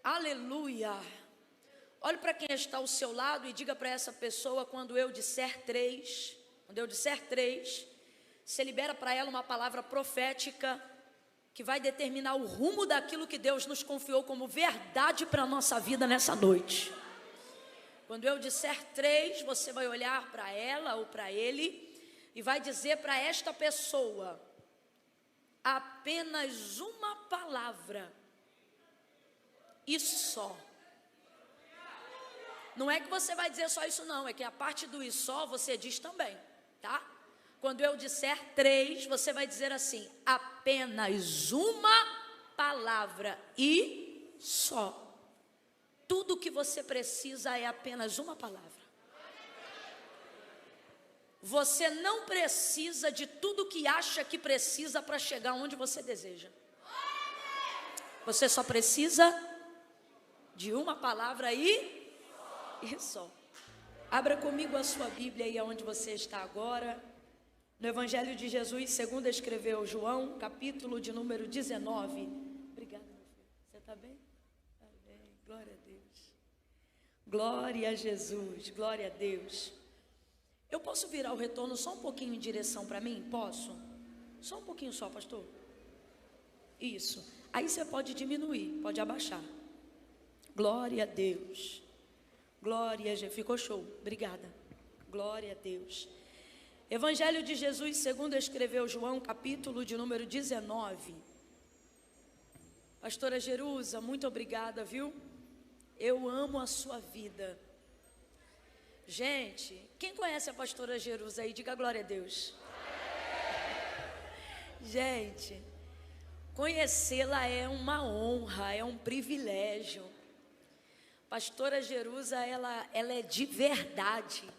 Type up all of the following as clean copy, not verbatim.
Aleluia. Olhe para quem está ao seu lado e diga para essa pessoa, quando eu disser três, você libera para ela uma palavra profética que vai determinar o rumo daquilo que Deus nos confiou como verdade para a nossa vida nessa noite. Quando eu disser três, você vai olhar para ela ou para ele e vai dizer para esta pessoa apenas uma palavra e só. Não é que você vai dizer só isso não, é que a parte do e só você diz também, tá? Quando eu disser três, você vai dizer assim, apenas uma palavra e só. Tudo que você precisa é apenas uma palavra. Você não precisa de tudo que acha que precisa para chegar onde você deseja. Você só precisa de uma palavra e só. Abra comigo a sua Bíblia aí aonde você está agora. No Evangelho de Jesus, segundo escreveu João, capítulo de número 19. Obrigada, meu filho. Você está bem? Está bem. Glória a Deus. Glória a Jesus. Glória a Deus. Eu posso virar o retorno só um pouquinho em direção para mim? Posso? Só um pouquinho só, pastor. Isso. Aí você pode diminuir, pode abaixar. Glória a Deus. Glória a Jesus. Ficou show. Obrigada. Glória a Deus. Evangelho de Jesus, segundo escreveu João, capítulo de número 19. Pastora Jerusa, muito obrigada, viu? Eu amo a sua vida. Gente, quem conhece a pastora Jerusa aí, diga glória a Deus. Gente, conhecê-la é uma honra, é um privilégio. Pastora Jerusa, ela é de verdade,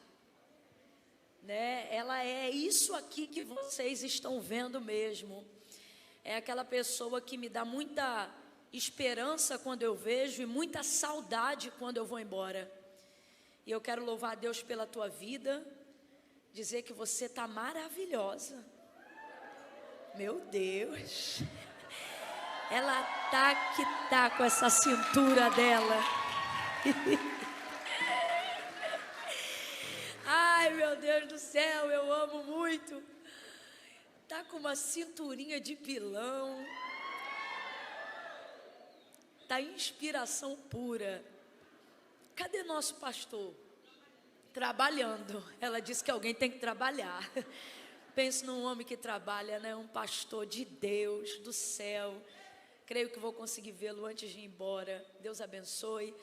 né? Ela é isso aqui que vocês estão vendo mesmo. É aquela pessoa que me dá muita esperança quando eu vejo e muita saudade quando eu vou embora. E eu quero louvar a Deus pela tua vida, dizer que você está maravilhosa. Meu Deus, ela tá com essa cintura dela. Ai, meu Deus do céu, eu amo muito. Tá com uma cinturinha de pilão. Tá inspiração pura. Cadê nosso pastor? Trabalhando. Ela disse que alguém tem que trabalhar. Pense num homem que trabalha, né? Um pastor de Deus, do céu. Creio que vou conseguir vê-lo antes de ir embora. Deus abençoe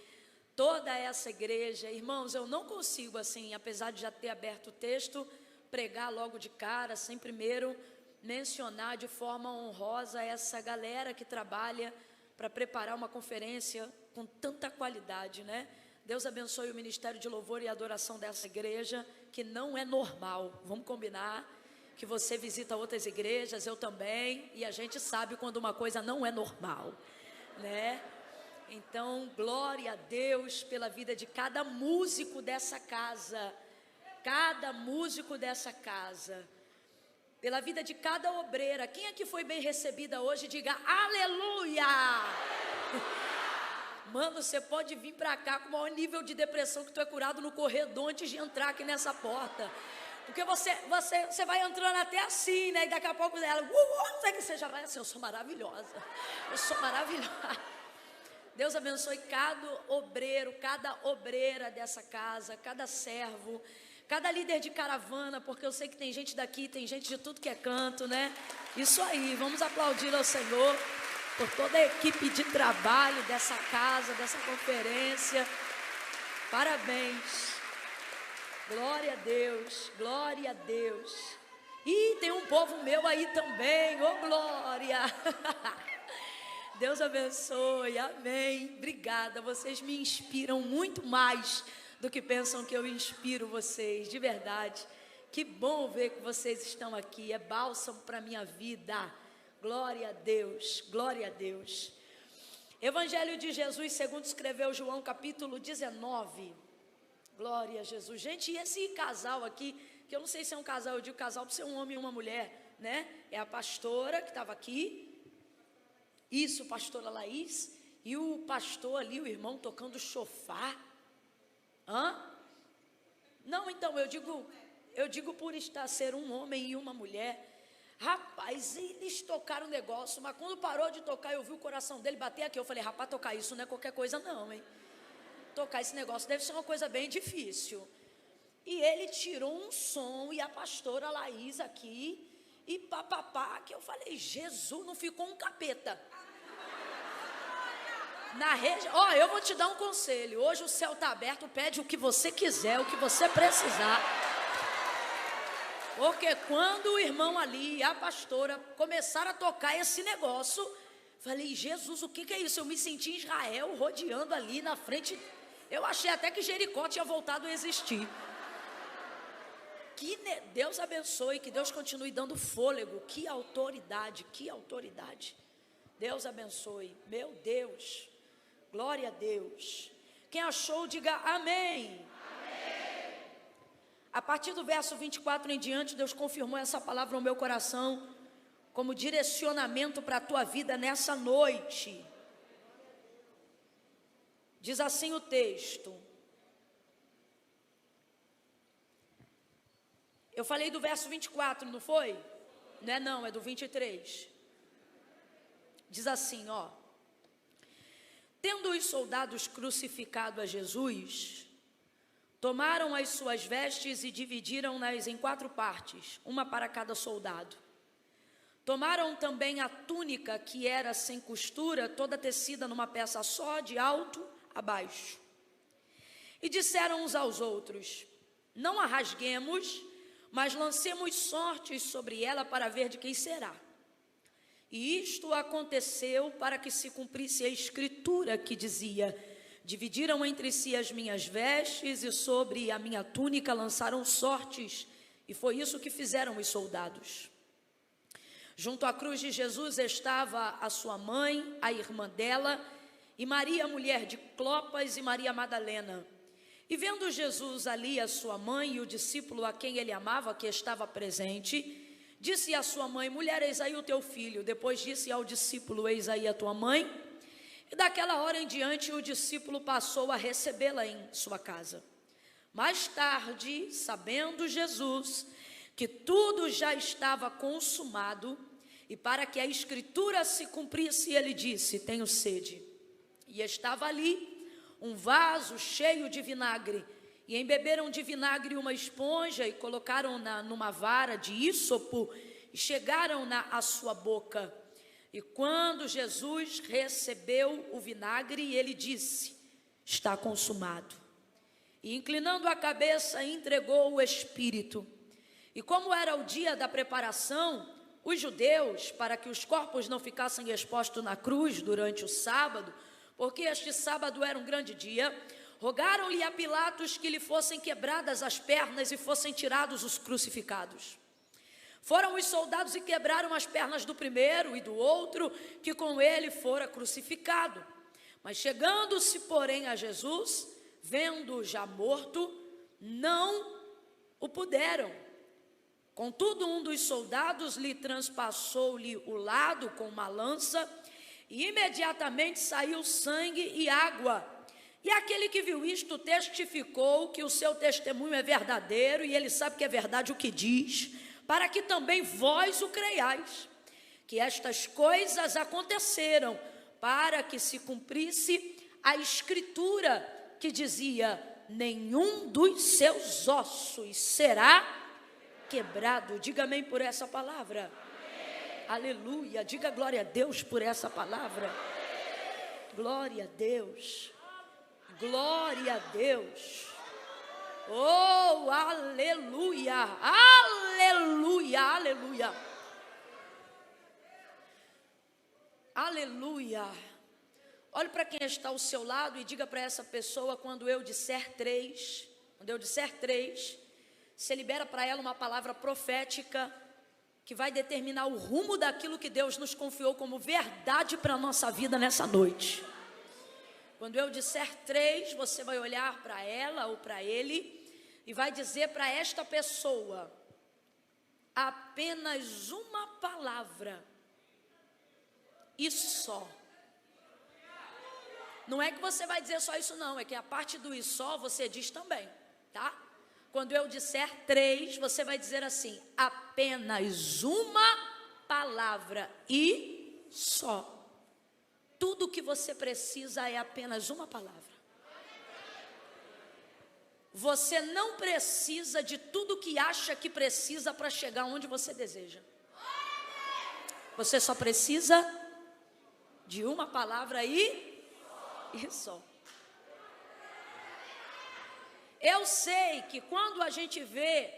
toda essa igreja. Irmãos, eu não consigo assim, apesar de já ter aberto o texto, pregar logo de cara, sem primeiro mencionar de forma honrosa essa galera que trabalha para preparar uma conferência com tanta qualidade, né? Deus abençoe o ministério de louvor e adoração dessa igreja, que não é normal, vamos combinar, que você visita outras igrejas, eu também, e a gente sabe quando uma coisa não é normal, né? Então, glória a Deus pela vida de cada músico dessa casa, pela vida de cada obreira. Quem aqui foi bem recebida hoje, diga aleluia! Mano, você pode vir para cá com o maior nível de depressão que tu é curado no corredor antes de entrar aqui nessa porta. Porque você vai entrando até assim, né? E daqui a pouco ela, que você já vai assim, eu sou maravilhosa. Deus abençoe cada obreiro, cada obreira dessa casa, cada servo, cada líder de caravana, porque eu sei que tem gente daqui, tem gente de tudo que é canto, né? Isso aí, vamos aplaudir ao Senhor por toda a equipe de trabalho dessa casa, dessa conferência. Parabéns. Glória a Deus, glória a Deus. E tem um povo meu aí também, ô glória. Deus abençoe, amém. Obrigada, vocês me inspiram muito mais do que pensam que eu inspiro vocês, de verdade. Que bom ver que vocês estão aqui, é bálsamo para a minha vida. Glória a Deus, glória a Deus. Evangelho de Jesus, segundo escreveu João, capítulo 19. Glória a Jesus. Gente, e esse casal aqui, que eu não sei se é um casal, eu digo casal por ser um homem e uma mulher, né? É a pastora que estava aqui. Isso, pastora Laís, E o pastor ali, o irmão, tocando chofar. Não, então, eu digo por ser um homem e uma mulher. Rapaz, eles tocaram o negócio, mas quando parou de tocar, eu vi o coração dele bater aqui. Eu falei, rapaz, tocar isso não é qualquer coisa não, hein? Tocar esse negócio deve ser uma coisa bem difícil. E ele tirou um som, e a pastora Laís aqui, e papapá, que eu falei, Jesus, não ficou um capeta. Eu vou te dar um conselho, hoje o céu está aberto, pede o que você quiser, o que você precisar. Porque quando o irmão ali e a pastora começaram a tocar esse negócio, falei, Jesus, o que é isso? Eu me senti em Israel rodeando ali na frente. Eu achei até que Jericó tinha voltado a existir. Deus abençoe, que Deus continue dando fôlego. Que autoridade, que autoridade. Deus abençoe, meu Deus. Glória a Deus. Quem achou, diga amém. A partir do verso 24 em diante, Deus confirmou essa palavra no meu coração como direcionamento para a tua vida nessa noite. Diz assim o texto. Eu falei do verso 24, não foi? Não, é do 23. Diz assim, Tendo os soldados crucificado a Jesus, tomaram as suas vestes e dividiram-nas em 4 partes, uma para cada soldado. Tomaram também a túnica, que era sem costura, toda tecida numa peça só, de alto a baixo. E disseram uns aos outros, não a rasguemos, mas lancemos sortes sobre ela para ver de quem será. E isto aconteceu para que se cumprisse a escritura que dizia, dividiram entre si as minhas vestes e sobre a minha túnica lançaram sortes. E foi isso que fizeram os soldados. Junto à cruz de Jesus estava a sua mãe, a irmã dela, e Maria, mulher de Clopas, e Maria Madalena. E vendo Jesus ali a sua mãe e o discípulo a quem ele amava, que estava presente, disse à sua mãe, mulher, eis aí o teu filho. Depois disse ao discípulo, eis aí a tua mãe. E daquela hora em diante o discípulo passou a recebê-la em sua casa. Mais tarde, sabendo Jesus que tudo já estava consumado, e para que a escritura se cumprisse, ele disse, tenho sede. E estava ali um vaso cheio de vinagre, e embeberam de vinagre uma esponja, e colocaram-na numa vara de ísopo, e chegaram-na à sua boca. E quando Jesus recebeu o vinagre, ele disse, está consumado. E inclinando a cabeça, entregou o Espírito. E como era o dia da preparação, os judeus, para que os corpos não ficassem expostos na cruz durante o sábado, porque este sábado era um grande dia, rogaram-lhe a Pilatos que lhe fossem quebradas as pernas e fossem tirados os crucificados. Foram os soldados e quebraram as pernas do primeiro e do outro, que com ele fora crucificado. Mas chegando-se, porém, a Jesus, vendo-o já morto, não o puderam. Contudo, um dos soldados lhe transpassou-lhe o lado com uma lança, e imediatamente saiu sangue e água. E aquele que viu isto testificou que o seu testemunho é verdadeiro, e ele sabe que é verdade o que diz, para que também vós o creiais, que estas coisas aconteceram, para que se cumprisse a escritura que dizia, nenhum dos seus ossos será quebrado. Diga amém por essa palavra. Amém. Aleluia, diga glória a Deus por essa palavra. Glória a Deus, glória a Deus. Oh, aleluia, aleluia, aleluia, aleluia. Olhe para quem está ao seu lado e diga para essa pessoa, quando eu disser 3, você libera para ela uma palavra profética que vai determinar o rumo daquilo que Deus nos confiou como verdade para a nossa vida nessa noite. Quando eu disser 3, você vai olhar para ela ou para ele e vai dizer para esta pessoa apenas uma palavra e só. Não é que você vai dizer só isso não, é que a parte do e só você diz também, tá? Quando eu disser 3, você vai dizer assim: apenas uma palavra e só. Tudo que você precisa é apenas uma palavra. Você não precisa de tudo que acha que precisa para chegar onde você deseja. Você só precisa de uma palavra e só. Eu sei que quando a gente vê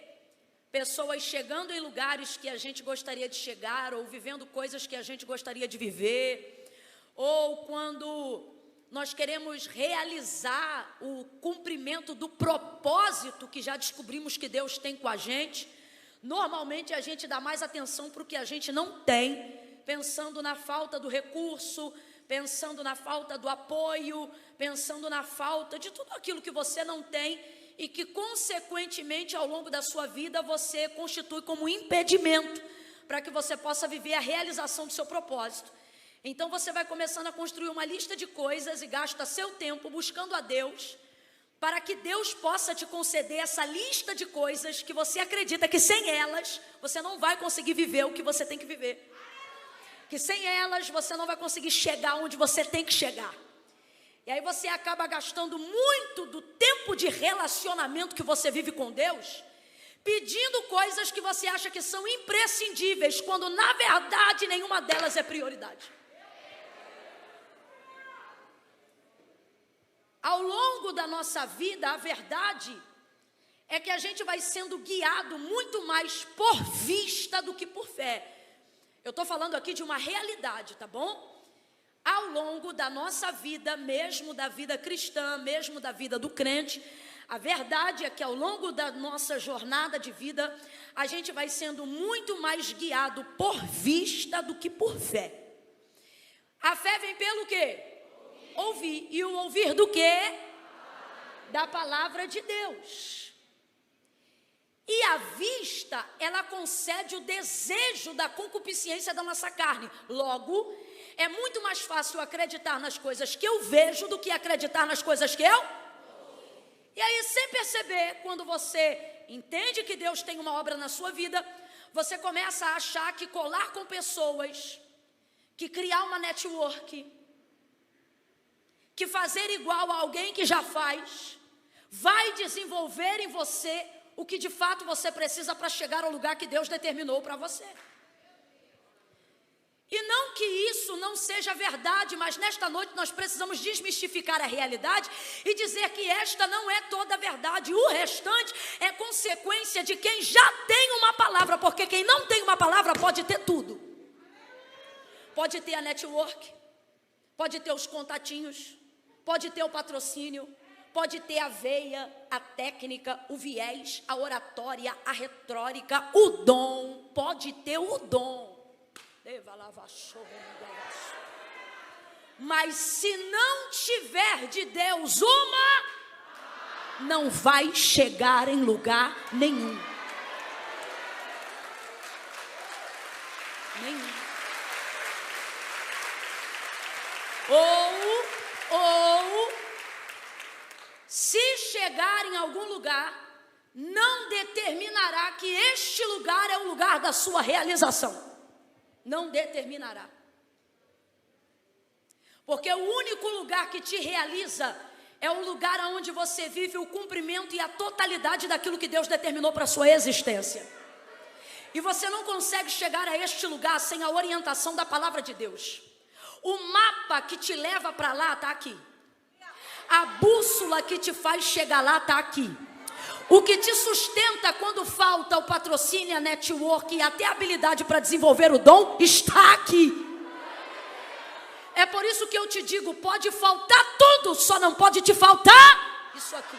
pessoas chegando em lugares que a gente gostaria de chegar, ou vivendo coisas que a gente gostaria de viver, ou quando nós queremos realizar o cumprimento do propósito que já descobrimos que Deus tem com a gente, normalmente a gente dá mais atenção para o que a gente não tem, pensando na falta do recurso, pensando na falta do apoio, pensando na falta de tudo aquilo que você não tem e que, consequentemente, ao longo da sua vida, você constitui como impedimento para que você possa viver a realização do seu propósito. Então, você vai começando a construir uma lista de coisas e gasta seu tempo buscando a Deus, para que Deus possa te conceder essa lista de coisas que você acredita que sem elas, você não vai conseguir viver o que você tem que viver. Que sem elas você não vai conseguir chegar onde você tem que chegar. E aí você acaba gastando muito do tempo de relacionamento que você vive com Deus, pedindo coisas que você acha que são imprescindíveis, quando na verdade nenhuma delas é prioridade. Ao longo da nossa vida, a verdade é que a gente vai sendo guiado muito mais por vista do que por fé. Eu estou falando aqui de uma realidade, tá bom? Ao longo da nossa vida, mesmo da vida cristã, mesmo da vida do crente, a verdade é que ao longo da nossa jornada de vida, a gente vai sendo muito mais guiado por vista do que por fé. A fé vem pelo quê? Ouvir. E o ouvir do quê? Da palavra de Deus. E a vista, ela concede o desejo da concupiscência da nossa carne. Logo, é muito mais fácil acreditar nas coisas que eu vejo do que acreditar nas coisas que eu... E aí, sem perceber, quando você entende que Deus tem uma obra na sua vida, você começa a achar que colar com pessoas, que criar uma network, que fazer igual a alguém que já faz, vai desenvolver em você o que de fato você precisa para chegar ao lugar que Deus determinou para você. E não que isso não seja verdade, mas nesta noite nós precisamos desmistificar a realidade e dizer que esta não é toda a verdade. O restante é consequência de quem já tem uma palavra, porque quem não tem uma palavra pode ter tudo. Pode ter a network, pode ter os contatinhos, pode ter o patrocínio, pode ter a veia, a técnica, o viés, a oratória, a retórica, o dom, pode ter o dom. Mas se não tiver de Deus não vai chegar em lugar nenhum. Ou se chegar em algum lugar, não determinará que este lugar é o lugar da sua realização. Não determinará. Porque o único lugar que te realiza é o lugar onde você vive o cumprimento e a totalidade daquilo que Deus determinou para a sua existência. E você não consegue chegar a este lugar sem a orientação da palavra de Deus. O mapa que te leva para lá está aqui. A bússola que te faz chegar lá está aqui. O que te sustenta quando falta o patrocínio, a network e até a habilidade para desenvolver o dom está aqui. É por isso que eu te digo, pode faltar tudo, só não pode te faltar isso aqui.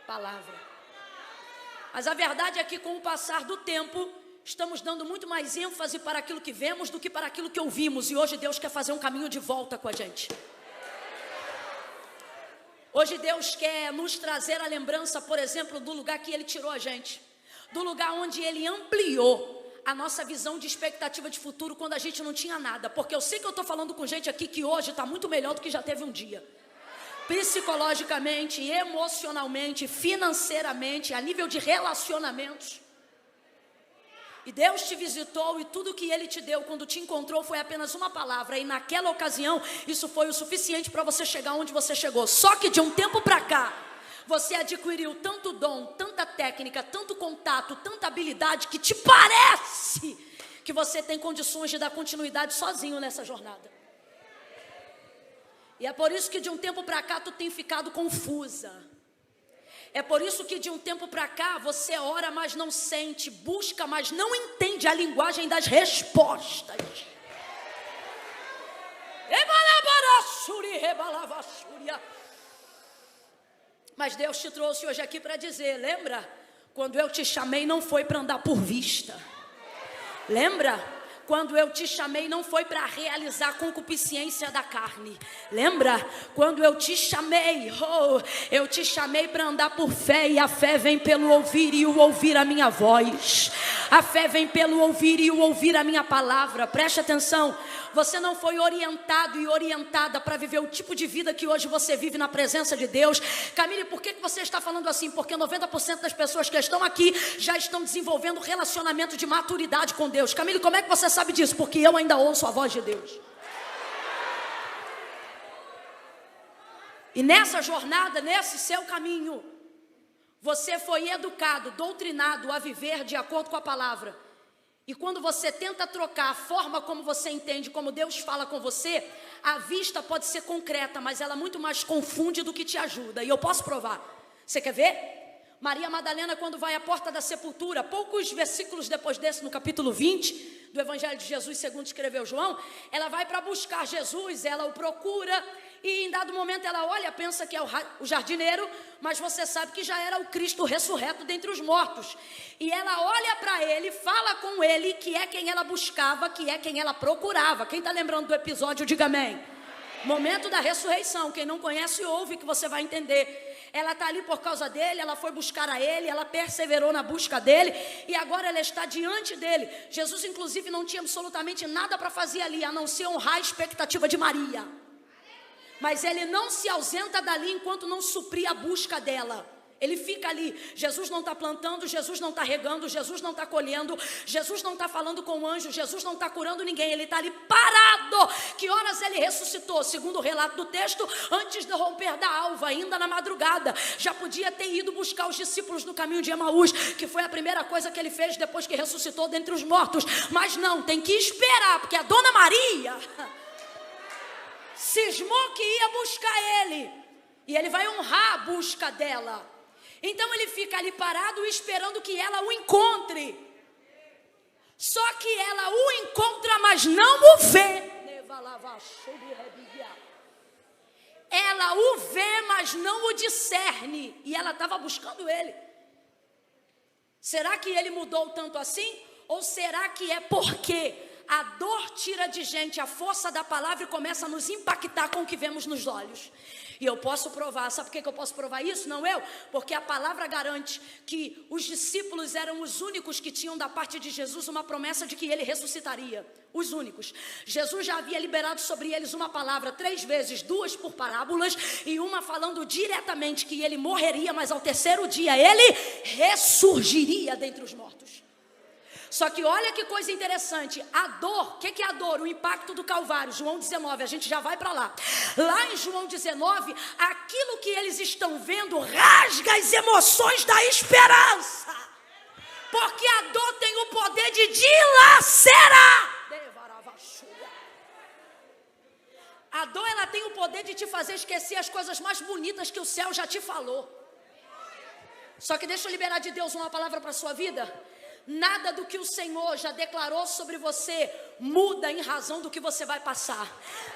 Palavra. Mas a verdade é que com o passar do tempo, estamos dando muito mais ênfase para aquilo que vemos do que para aquilo que ouvimos. E hoje Deus quer fazer um caminho de volta com a gente. Hoje Deus quer nos trazer a lembrança, por exemplo, do lugar que Ele tirou a gente. Do lugar onde Ele ampliou a nossa visão de expectativa de futuro quando a gente não tinha nada. Porque eu sei que eu estou falando com gente aqui que hoje está muito melhor do que já teve um dia. Psicologicamente, emocionalmente, financeiramente, a nível de relacionamentos. E Deus te visitou e tudo que Ele te deu quando te encontrou foi apenas uma palavra. E naquela ocasião, isso foi o suficiente para você chegar onde você chegou. Só que de um tempo para cá, você adquiriu tanto dom, tanta técnica, tanto contato, tanta habilidade, que te parece que você tem condições de dar continuidade sozinho nessa jornada. E é por isso que de um tempo para cá tu tem ficado confusa. É por isso que de um tempo para cá você ora, mas não sente, busca, mas não entende a linguagem das respostas. Mas Deus te trouxe hoje aqui para dizer, lembra? Quando eu te chamei não foi para andar por vista. Lembra? Quando eu te chamei não foi para realizar a concupiscência da carne. Lembra? Quando eu te chamei, eu te chamei para andar por fé. E a fé vem pelo ouvir e o ouvir a minha voz. A fé vem pelo ouvir e o ouvir a minha palavra. Preste atenção. Você não foi orientado e orientada para viver o tipo de vida que hoje você vive na presença de Deus. Camille, por que você está falando assim? Porque 90% das pessoas que estão aqui já estão desenvolvendo relacionamento de maturidade com Deus. Camille, como é que você sabe disso? Porque eu ainda ouço a voz de Deus. E nessa jornada, nesse seu caminho, você foi educado, doutrinado a viver de acordo com a palavra. E quando você tenta trocar a forma como você entende, como Deus fala com você, a vista pode ser concreta, mas ela muito mais confunde do que te ajuda. E eu posso provar. Você quer ver? Maria Madalena, quando vai à porta da sepultura, poucos versículos depois desse, no capítulo 20 do Evangelho de Jesus, segundo escreveu João, ela vai para buscar Jesus, ela o procura, e em dado momento ela olha, pensa que é o jardineiro, mas você sabe que já era o Cristo ressurreto dentre os mortos. E ela olha para ele, fala com ele, que é quem ela buscava, que é quem ela procurava. Quem está lembrando do episódio, diga amém. Momento da ressurreição, quem não conhece, ouve que você vai entender. Ela está ali por causa dele, ela foi buscar a ele, ela perseverou na busca dele, e agora ela está diante dele. Jesus, inclusive, não tinha absolutamente nada para fazer ali, a não ser honrar a expectativa de Maria. Mas ele não se ausenta dali enquanto não suprir a busca dela. Ele fica ali. Jesus não está plantando, Jesus não está regando, Jesus não está colhendo, Jesus não está falando com o anjo, Jesus não está curando ninguém. Ele está ali parado. Que horas ele ressuscitou? Segundo o relato do texto, antes do romper da alva, ainda na madrugada. Já podia ter ido buscar os discípulos no caminho de Emaús, que foi a primeira coisa que ele fez depois que ressuscitou dentre os mortos. Mas não, tem que esperar, porque a dona Maria cismou que ia buscar ele, e ele vai honrar a busca dela. Então ele fica ali parado esperando que ela o encontre. Só que ela o encontra, mas não o vê. Ela o vê, mas não o discerne. E ela estava buscando ele. Será que ele mudou tanto assim? Ou será que é porque a dor tira de gente a força da palavra e começa a nos impactar com o que vemos nos olhos? E eu posso provar. Sabe por que eu posso provar isso? Não eu? Porque a palavra garante que os discípulos eram os únicos que tinham da parte de Jesus uma promessa de que ele ressuscitaria. Os únicos. Jesus já havia liberado sobre eles uma palavra 3 vezes, 2 por parábolas e uma falando diretamente que ele morreria, mas ao terceiro dia ele ressurgiria dentre os mortos. Só que olha que coisa interessante, a dor, o que é a dor? O impacto do Calvário, João 19, a gente já vai para lá. Lá em João 19, aquilo que eles estão vendo rasga as emoções da esperança. Porque a dor tem o poder de dilacerar. A dor, ela tem o poder de te fazer esquecer as coisas mais bonitas que o céu já te falou. Só que deixa eu liberar de Deus uma palavra para a sua vida. Nada do que o Senhor já declarou sobre você muda em razão do que você vai passar.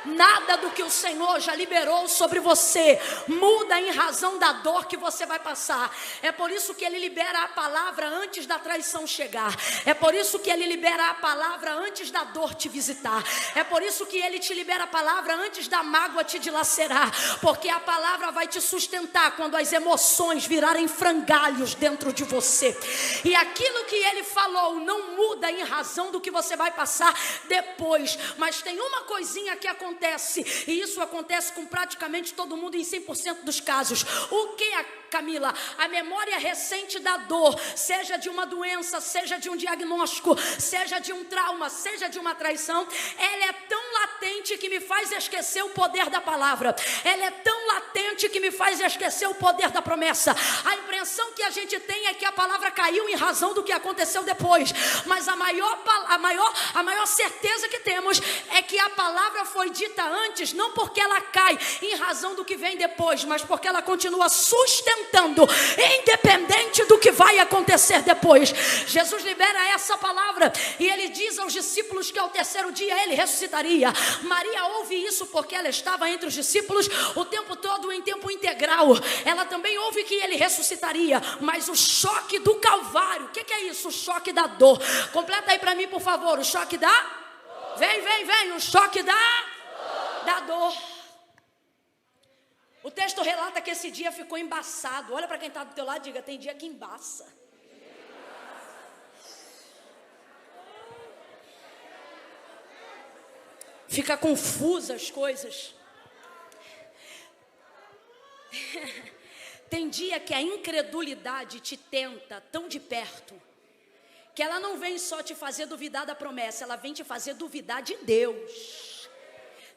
Nada do que o Senhor já liberou sobre você muda em razão da dor que você vai passar. É por isso que Ele libera a palavra antes da traição chegar. É por isso que Ele libera a palavra antes da dor te visitar. É por isso que Ele te libera a palavra antes da mágoa te dilacerar. Porque a palavra vai te sustentar quando as emoções virarem frangalhos dentro de você. E aquilo que Ele falou não muda em razão do que você vai passar depois. Mas tem uma coisinha que acontece, e isso acontece com praticamente todo mundo em 100% dos casos. O que, Camila? A memória recente da dor, seja de uma doença, seja de um diagnóstico, seja de um trauma, seja de uma traição, ela é tão latente que me faz esquecer o poder da palavra. Ela é tão latente que me faz esquecer o poder da promessa. A impressão que a gente tem é que a palavra caiu em razão do que aconteceu depois. Mas a maior certeza que temos é que a palavra foi dita antes, não porque ela cai em razão do que vem depois, mas porque ela continua sustentando, independente do que vai acontecer depois. Jesus libera essa palavra e Ele diz aos discípulos que ao terceiro dia Ele ressuscitaria. Maria ouve isso porque ela estava entre os discípulos o tempo todo, em tempo integral. Ela também ouve que Ele ressuscitaria, mas o choque do Calvário, o que é isso? O choque da dor. Completa aí para mim, por favor, o choque da dor. Vem, o choque da dor. O texto relata que esse dia ficou embaçado. Olha para quem está do teu lado e diga: tem dia que embaça. Fica confusa as coisas. Tem dia que a incredulidade te tenta tão de perto, que ela não vem só te fazer duvidar da promessa, ela vem te fazer duvidar de Deus.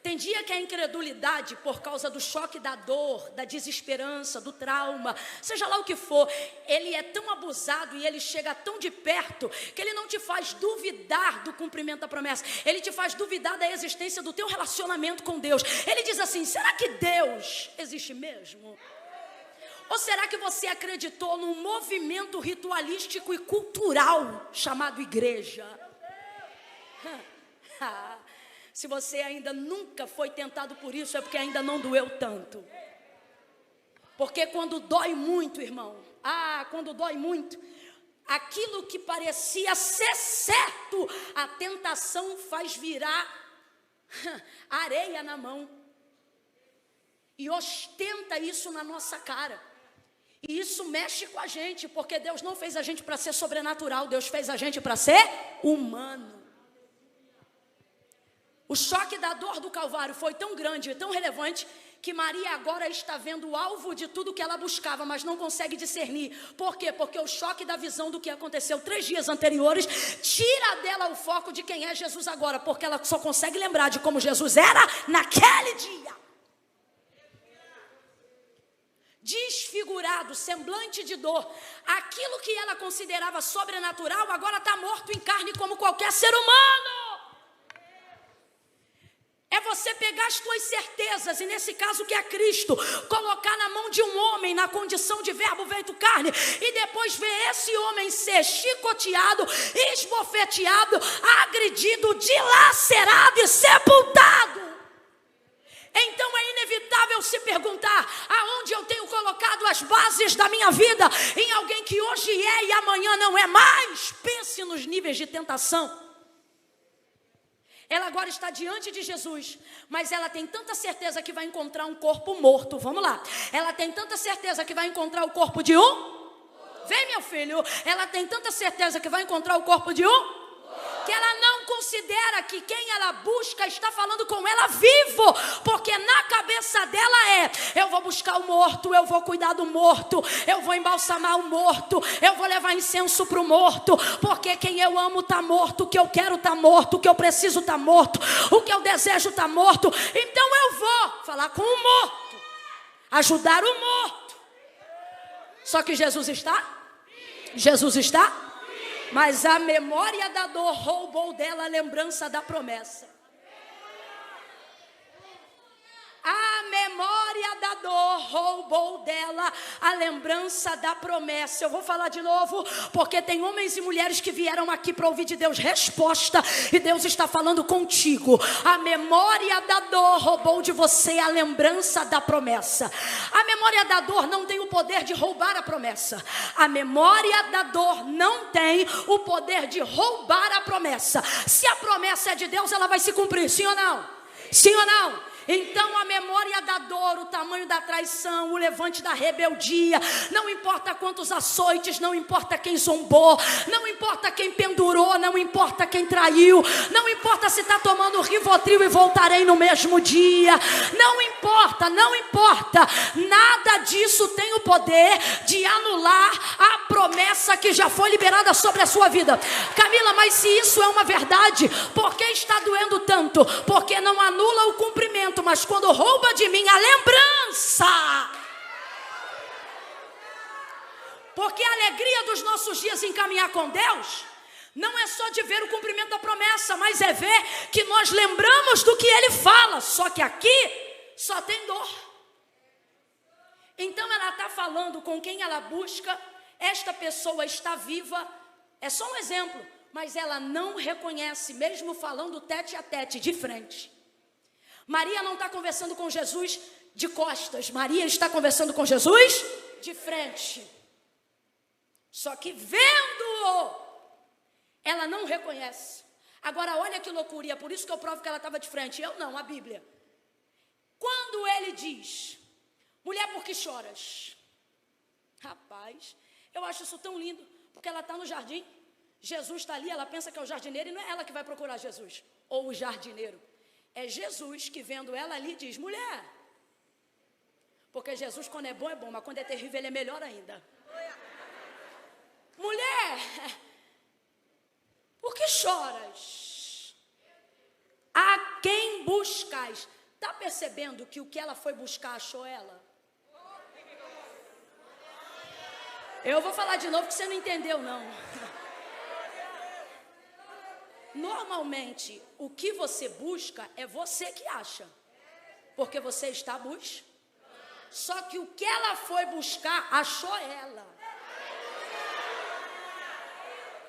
Tem dia que a incredulidade, por causa do choque da dor, da desesperança, do trauma, seja lá o que for, ele é tão abusado e ele chega tão de perto, que ele não te faz duvidar do cumprimento da promessa. Ele te faz duvidar da existência do teu relacionamento com Deus. Ele diz assim: será que Deus existe mesmo? Ou será que você acreditou num movimento ritualístico e cultural chamado igreja? Se você ainda nunca foi tentado por isso, é porque ainda não doeu tanto. Porque quando dói muito, irmão, quando dói muito, aquilo que parecia ser certo, a tentação faz virar areia na mão e ostenta isso na nossa cara. E isso mexe com a gente, porque Deus não fez a gente para ser sobrenatural, Deus fez a gente para ser humano. O choque da dor do Calvário foi tão grande e tão relevante que Maria agora está vendo o alvo de tudo que ela buscava, mas não consegue discernir. Por quê? Porque o choque da visão do que aconteceu 3 dias anteriores tira dela o foco de quem é Jesus agora, porque ela só consegue lembrar de como Jesus era naquele dia. Desfigurado, semblante de dor. Aquilo que ela considerava sobrenatural agora está morto em carne como qualquer ser humano. É você pegar as tuas certezas, e nesse caso que é Cristo, colocar na mão de um homem na condição de verbo feito carne, e depois ver esse homem ser chicoteado, esbofeteado, agredido, dilacerado e sepultado. Então é inevitável se perguntar: aonde eu tenho colocado as bases da minha vida? Em alguém que hoje é e amanhã não é mais. Pense nos níveis de tentação. Ela agora está diante de Jesus, mas ela tem tanta certeza que vai encontrar um corpo morto. Vamos lá. Ela tem tanta certeza que vai encontrar o corpo de um. Vem, meu filho. Ela tem tanta certeza que vai encontrar o corpo de um, que ela não considera que quem ela busca está falando com ela vivo, porque na cabeça dela eu vou buscar o morto, eu vou cuidar do morto, eu vou embalsamar o morto, eu vou levar incenso para o morto, porque quem eu amo está morto, o que eu quero está morto, o que eu preciso está morto, o que eu desejo está morto. Então eu vou falar com o morto, ajudar o morto. Só que Jesus está? Mas a memória da dor roubou dela a lembrança da promessa. A memória da dor roubou dela a lembrança da promessa. Eu vou falar de novo, porque tem homens e mulheres que vieram aqui para ouvir de Deus resposta, e Deus está falando contigo. A memória da dor roubou de você a lembrança da promessa. A memória da dor não tem o poder de roubar a promessa. A memória da dor não tem o poder de roubar a promessa. Se a promessa é de Deus, ela vai se cumprir, sim ou não? Sim ou não? Então a memória da dor, o tamanho da traição, o levante da rebeldia, não importa quantos açoites, não importa quem zombou, não importa quem pendurou, não importa quem traiu, não importa se está tomando Rivotril e voltarei no mesmo dia, não importa, nada disso tem o poder de anular a promessa que já foi liberada sobre a sua vida. Camila, mas se isso é uma verdade, por que está doendo tanto? Porque não anula o cumprimento, mas quando rouba de mim a lembrança. Porque a alegria dos nossos dias em caminhar com Deus não é só de ver o cumprimento da promessa, mas é ver que nós lembramos do que Ele fala. Só que aqui só tem dor. Então ela está falando com quem ela busca. Esta pessoa está viva. É só um exemplo, mas ela não reconhece, mesmo falando tete a tete, de frente. Maria não está conversando com Jesus de costas. Maria está conversando com Jesus de frente. Só que vendo-o, ela não reconhece. Agora olha que loucura, e é por isso que eu provo que ela estava de frente. Eu não, a Bíblia. Quando ele diz: mulher, por que choras? Rapaz, eu acho isso tão lindo, porque ela está no jardim, Jesus está ali, ela pensa que é o jardineiro, e não é ela que vai procurar Jesus, ou o jardineiro. É Jesus que, vendo ela ali, diz: mulher. Porque Jesus, quando é bom, mas quando é terrível, ele é melhor ainda. Mulher, por que choras? A quem buscais? Está percebendo que o que ela foi buscar achou ela? Eu vou falar de novo que você não entendeu, não. Normalmente, o que você busca é você que acha, porque você está buscando. Só que o que ela foi buscar, achou ela.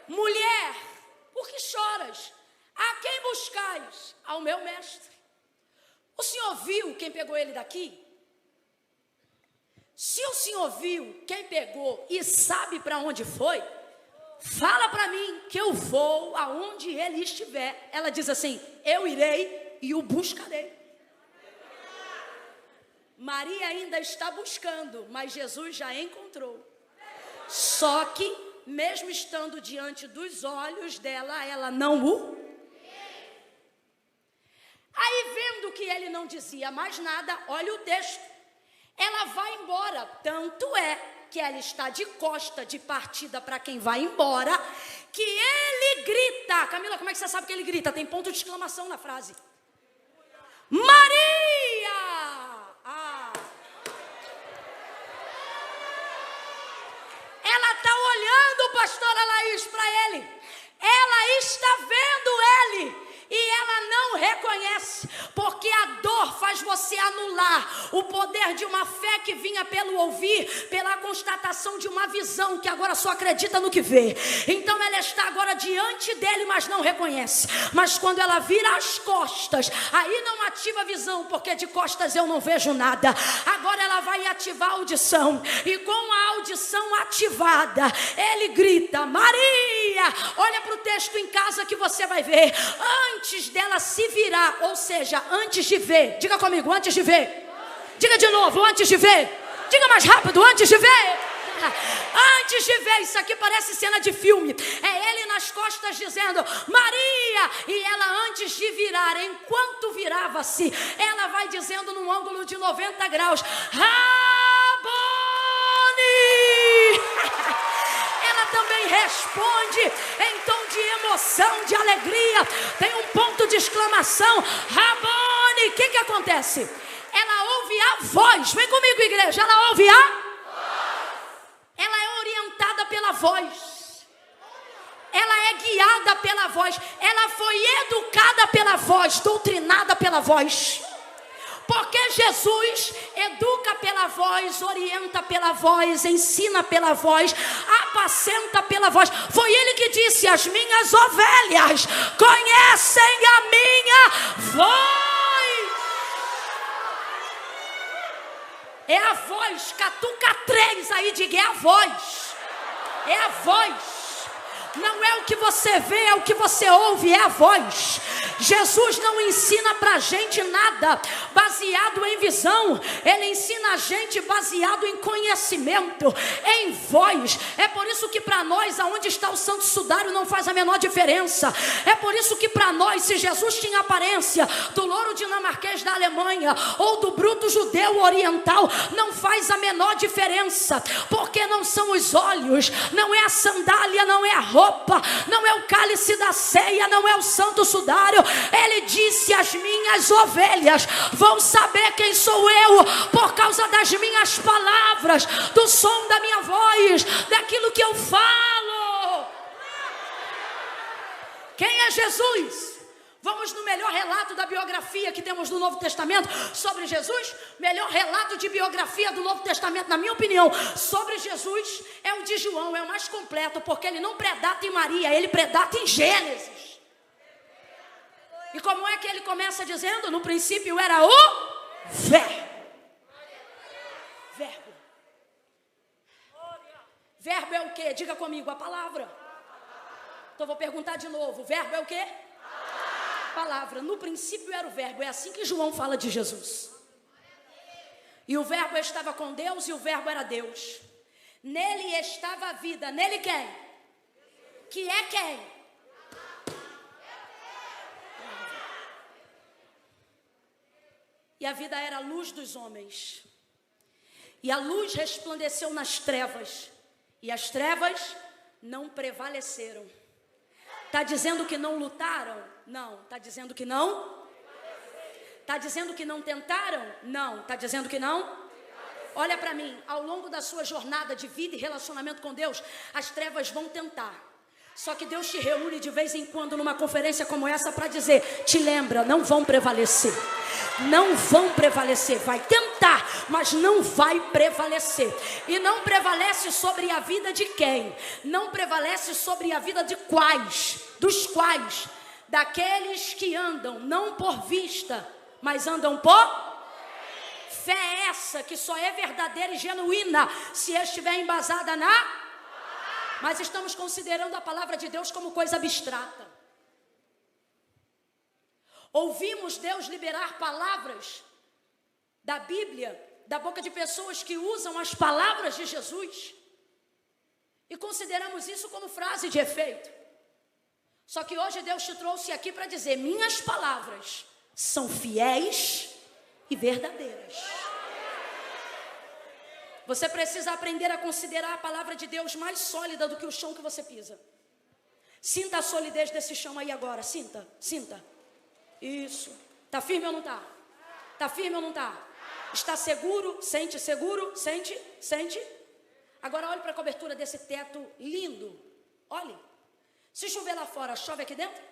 Mulher, por que choras? A quem buscais? Ao meu mestre. O senhor viu quem pegou ele daqui? Se o senhor viu quem pegou e sabe para onde foi, fala para mim que eu vou aonde ele estiver. Ela diz assim: eu irei e o buscarei. Maria ainda está buscando, mas Jesus já encontrou. Só que, mesmo estando diante dos olhos dela, ela não o... Aí, vendo que ele não dizia mais nada, olha o texto. Ela vai embora, tanto é que ela está de costa de partida para quem vai embora, que ele grita. Camila, como é que você sabe que ele grita? Tem ponto de exclamação na frase. Maria! Ela está olhando, pastora Laís, para ele. Ela está vendo ele. E ela não reconhece, porque a dor faz você anular o poder de uma fé que vinha pelo ouvir, pela constatação de uma visão que agora só acredita no que vê. Então ela está agora diante dele, mas não reconhece. Mas quando ela vira as costas, aí não ativa a visão, porque de costas eu não vejo nada. Agora ela vai ativar a audição, e com a audição ativada, ele grita: Maria! Olha para o texto em casa que você vai ver. Antes dela se virar, ou seja, antes de ver. Diga comigo, antes de ver. Diga de novo, antes de ver. Diga mais rápido, antes de ver. Antes de ver, isso aqui parece cena de filme. É ele nas costas dizendo: Maria! E ela, antes de virar, enquanto virava-se, ela vai dizendo num ângulo de 90 graus: Rabone! Também responde em tom de emoção, de alegria, tem um ponto de exclamação: Rabone! O que acontece? Ela ouve a voz. Vem comigo, igreja. Ela ouve a voz. Ela é orientada pela voz. Ela é guiada pela voz. Ela foi educada pela voz, doutrinada pela voz. Porque Jesus educa pela voz, orienta pela voz, ensina pela voz, apacenta pela voz. Foi ele que disse: as minhas ovelhas conhecem a minha voz. É a voz, catuca 3 aí, diga, é a voz. É a voz. Não é o que você vê, é o que você ouve, é a voz. Jesus não ensina pra gente nada baseado em visão. Ele ensina a gente baseado em conhecimento, em voz. É por isso que para nós, aonde está o santo sudário não faz a menor diferença. É por isso que para nós, se Jesus tinha aparência do louro dinamarquês da Alemanha ou do bruto judeu oriental, não faz a menor diferença. Porque não são os olhos, não é a sandália, não é a roupa, não é o cálice da ceia, não é o santo sudário. Ele disse: as minhas ovelhas vão saber quem sou eu por causa das minhas palavras, do som da minha voz, daquilo que eu falo. Quem é Jesus? Vamos no melhor relato da biografia que temos no Novo Testamento sobre Jesus. Melhor relato de biografia do Novo Testamento, na minha opinião, sobre Jesus é o de João. É o mais completo, porque ele não predata em Maria, ele predata em Gênesis. E como é que ele começa dizendo? No princípio era o Verbo. Verbo. Verbo é o quê? Diga comigo, a palavra. Então vou perguntar de novo. Verbo é o quê? Palavra. No princípio era o Verbo. É assim que João fala de Jesus. E o Verbo estava com Deus e o Verbo era Deus. Nele estava a vida. Nele quem? Que é quem? E a vida era a luz dos homens. E a luz resplandeceu nas trevas. E as trevas não prevaleceram. Está dizendo que não lutaram? Não. Está dizendo que não? Está dizendo que não tentaram? Não. Está dizendo que não? Olha para mim. Ao longo da sua jornada de vida e relacionamento com Deus, as trevas vão tentar. Só que Deus te reúne de vez em quando numa conferência como essa para dizer: te lembra, não vão prevalecer. Não vão prevalecer. Vai tentar, mas não vai prevalecer. E não prevalece sobre a vida de quem? Não prevalece sobre a vida de quais? Dos quais? Daqueles que andam não por vista, mas andam por fé. É essa que só é verdadeira e genuína se estiver embasada na... Mas estamos considerando a palavra de Deus como coisa abstrata. Ouvimos Deus liberar palavras da Bíblia, da boca de pessoas que usam as palavras de Jesus, e consideramos isso como frase de efeito. Só que hoje Deus te trouxe aqui para dizer: minhas palavras são fiéis e verdadeiras. Você precisa aprender a considerar a palavra de Deus mais sólida do que o chão que você pisa. Sinta a solidez desse chão aí agora. Sinta, sinta. Isso. Está firme ou não está? Está firme ou não está? Está seguro? Sente seguro? Sente? Sente? Agora olhe para a cobertura desse teto lindo. Olhe. Se chover lá fora, chove aqui dentro?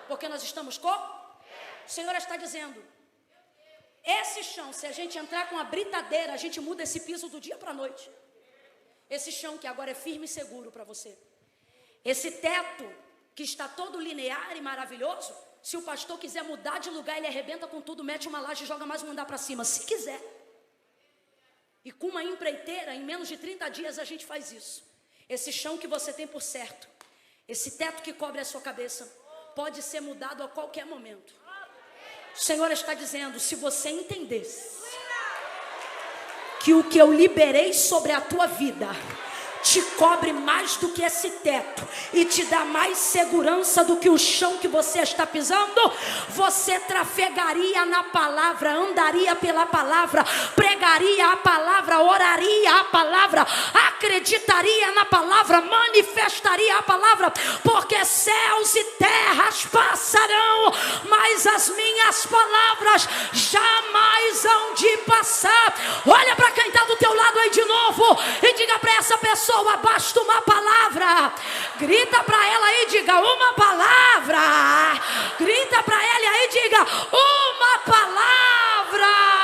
Porque nós estamos com? O Senhor está dizendo: esse chão, se a gente entrar com a britadeira, a gente muda esse piso do dia para a noite. Esse chão que agora é firme e seguro para você. Esse teto que está todo linear e maravilhoso, se o pastor quiser mudar de lugar, ele arrebenta com tudo, mete uma laje e joga mais um andar para cima, se quiser. E com uma empreiteira, em menos de 30 dias a gente faz isso. Esse chão que você tem por certo, esse teto que cobre a sua cabeça, pode ser mudado a qualquer momento. O Senhor está dizendo: se você entendesse que o que eu liberei sobre a tua vida te cobre mais do que esse teto e te dá mais segurança do que o chão que você está pisando, você trafegaria na palavra, andaria pela palavra, pregaria a palavra, oraria a palavra, acreditaria na palavra, manifestaria a palavra, porque céus e terras passarão, mas as minhas palavras jamais hão de passar. Olha para quem está do teu lado aí de novo e diga para essa pessoa: basta uma palavra. Grita para ela aí, diga: uma palavra. Grita para ela aí, diga: uma palavra.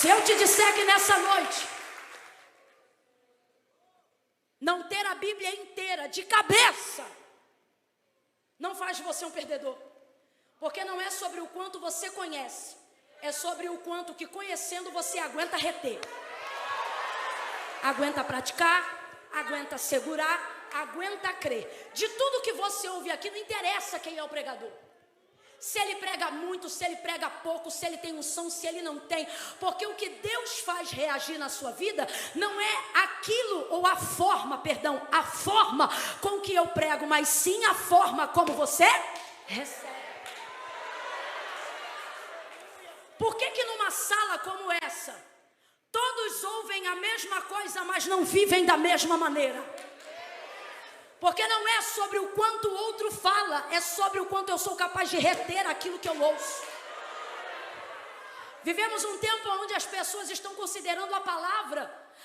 Se eu te disser que nessa noite, não ter a Bíblia inteira de cabeça, não faz de você um perdedor. Porque não é sobre o quanto você conhece, é sobre o quanto que conhecendo você aguenta reter. Aguenta praticar, aguenta segurar, aguenta crer. De tudo que você ouve aqui, não interessa quem é o pregador. Se ele prega muito, se ele prega pouco, se ele tem unção, se ele não tem. Porque o que Deus faz reagir na sua vida não é aquilo ou a forma com que eu prego, mas sim a forma como você recebe. Por que numa sala como essa, todos ouvem a mesma coisa, mas não vivem da mesma maneira? Porque não é sobre o quanto o outro fala, é sobre o quanto eu sou capaz de reter aquilo que eu ouço. Vivemos um tempo onde as pessoas estão considerando a palavra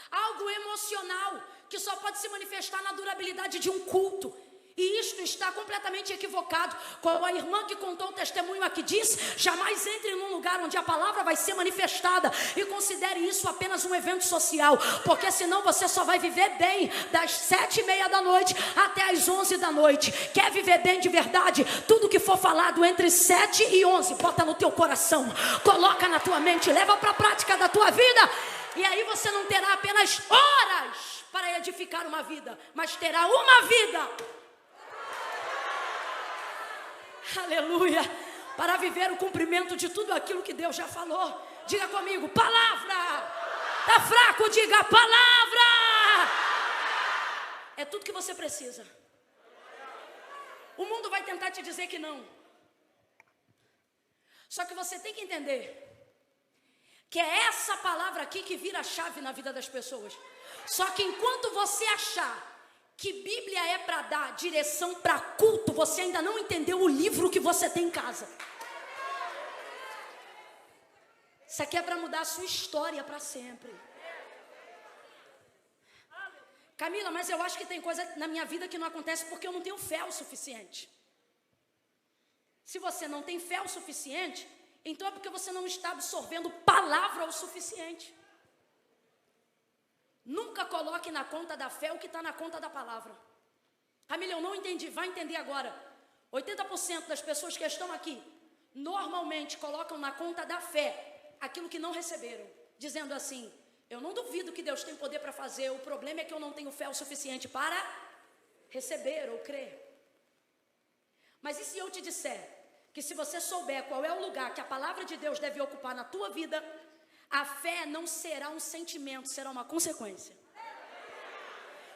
algo emocional, que só pode se manifestar na durabilidade de um culto. E isto está completamente equivocado. Como a irmã que contou o testemunho aqui disse, jamais entre num lugar onde a palavra vai ser manifestada e considere isso apenas um evento social, porque senão você só vai viver bem das 7:30 da noite até as 11 da noite. Quer viver bem de verdade? Tudo que for falado entre 7 e 11, bota no teu coração, coloca na tua mente, leva para a prática da tua vida. E aí você não terá apenas horas para edificar uma vida, mas terá uma vida. Aleluia, para viver o cumprimento de tudo aquilo que Deus já falou. Diga comigo, palavra. Tá fraco, diga palavra. É tudo que você precisa. O mundo vai tentar te dizer que não. Só que você tem que entender que é essa palavra aqui que vira a chave na vida das pessoas. Só que enquanto você achar que Bíblia é para dar direção para culto, você ainda não entendeu o livro que você tem em casa. Isso aqui é para mudar a sua história para sempre. Camila, mas eu acho que tem coisa na minha vida que não acontece porque eu não tenho fé o suficiente. Se você não tem fé o suficiente, então é porque você não está absorvendo palavra o suficiente. Nunca coloque na conta da fé o que está na conta da palavra. Camila, eu não entendi, vai entender agora. 80% das pessoas que estão aqui normalmente colocam na conta da fé aquilo que não receberam, dizendo assim, eu não duvido que Deus tem poder para fazer, o problema é que eu não tenho fé o suficiente para receber ou crer. Mas e se eu te disser que se você souber qual é o lugar que a palavra de Deus deve ocupar na tua vida, a fé não será um sentimento, será uma consequência.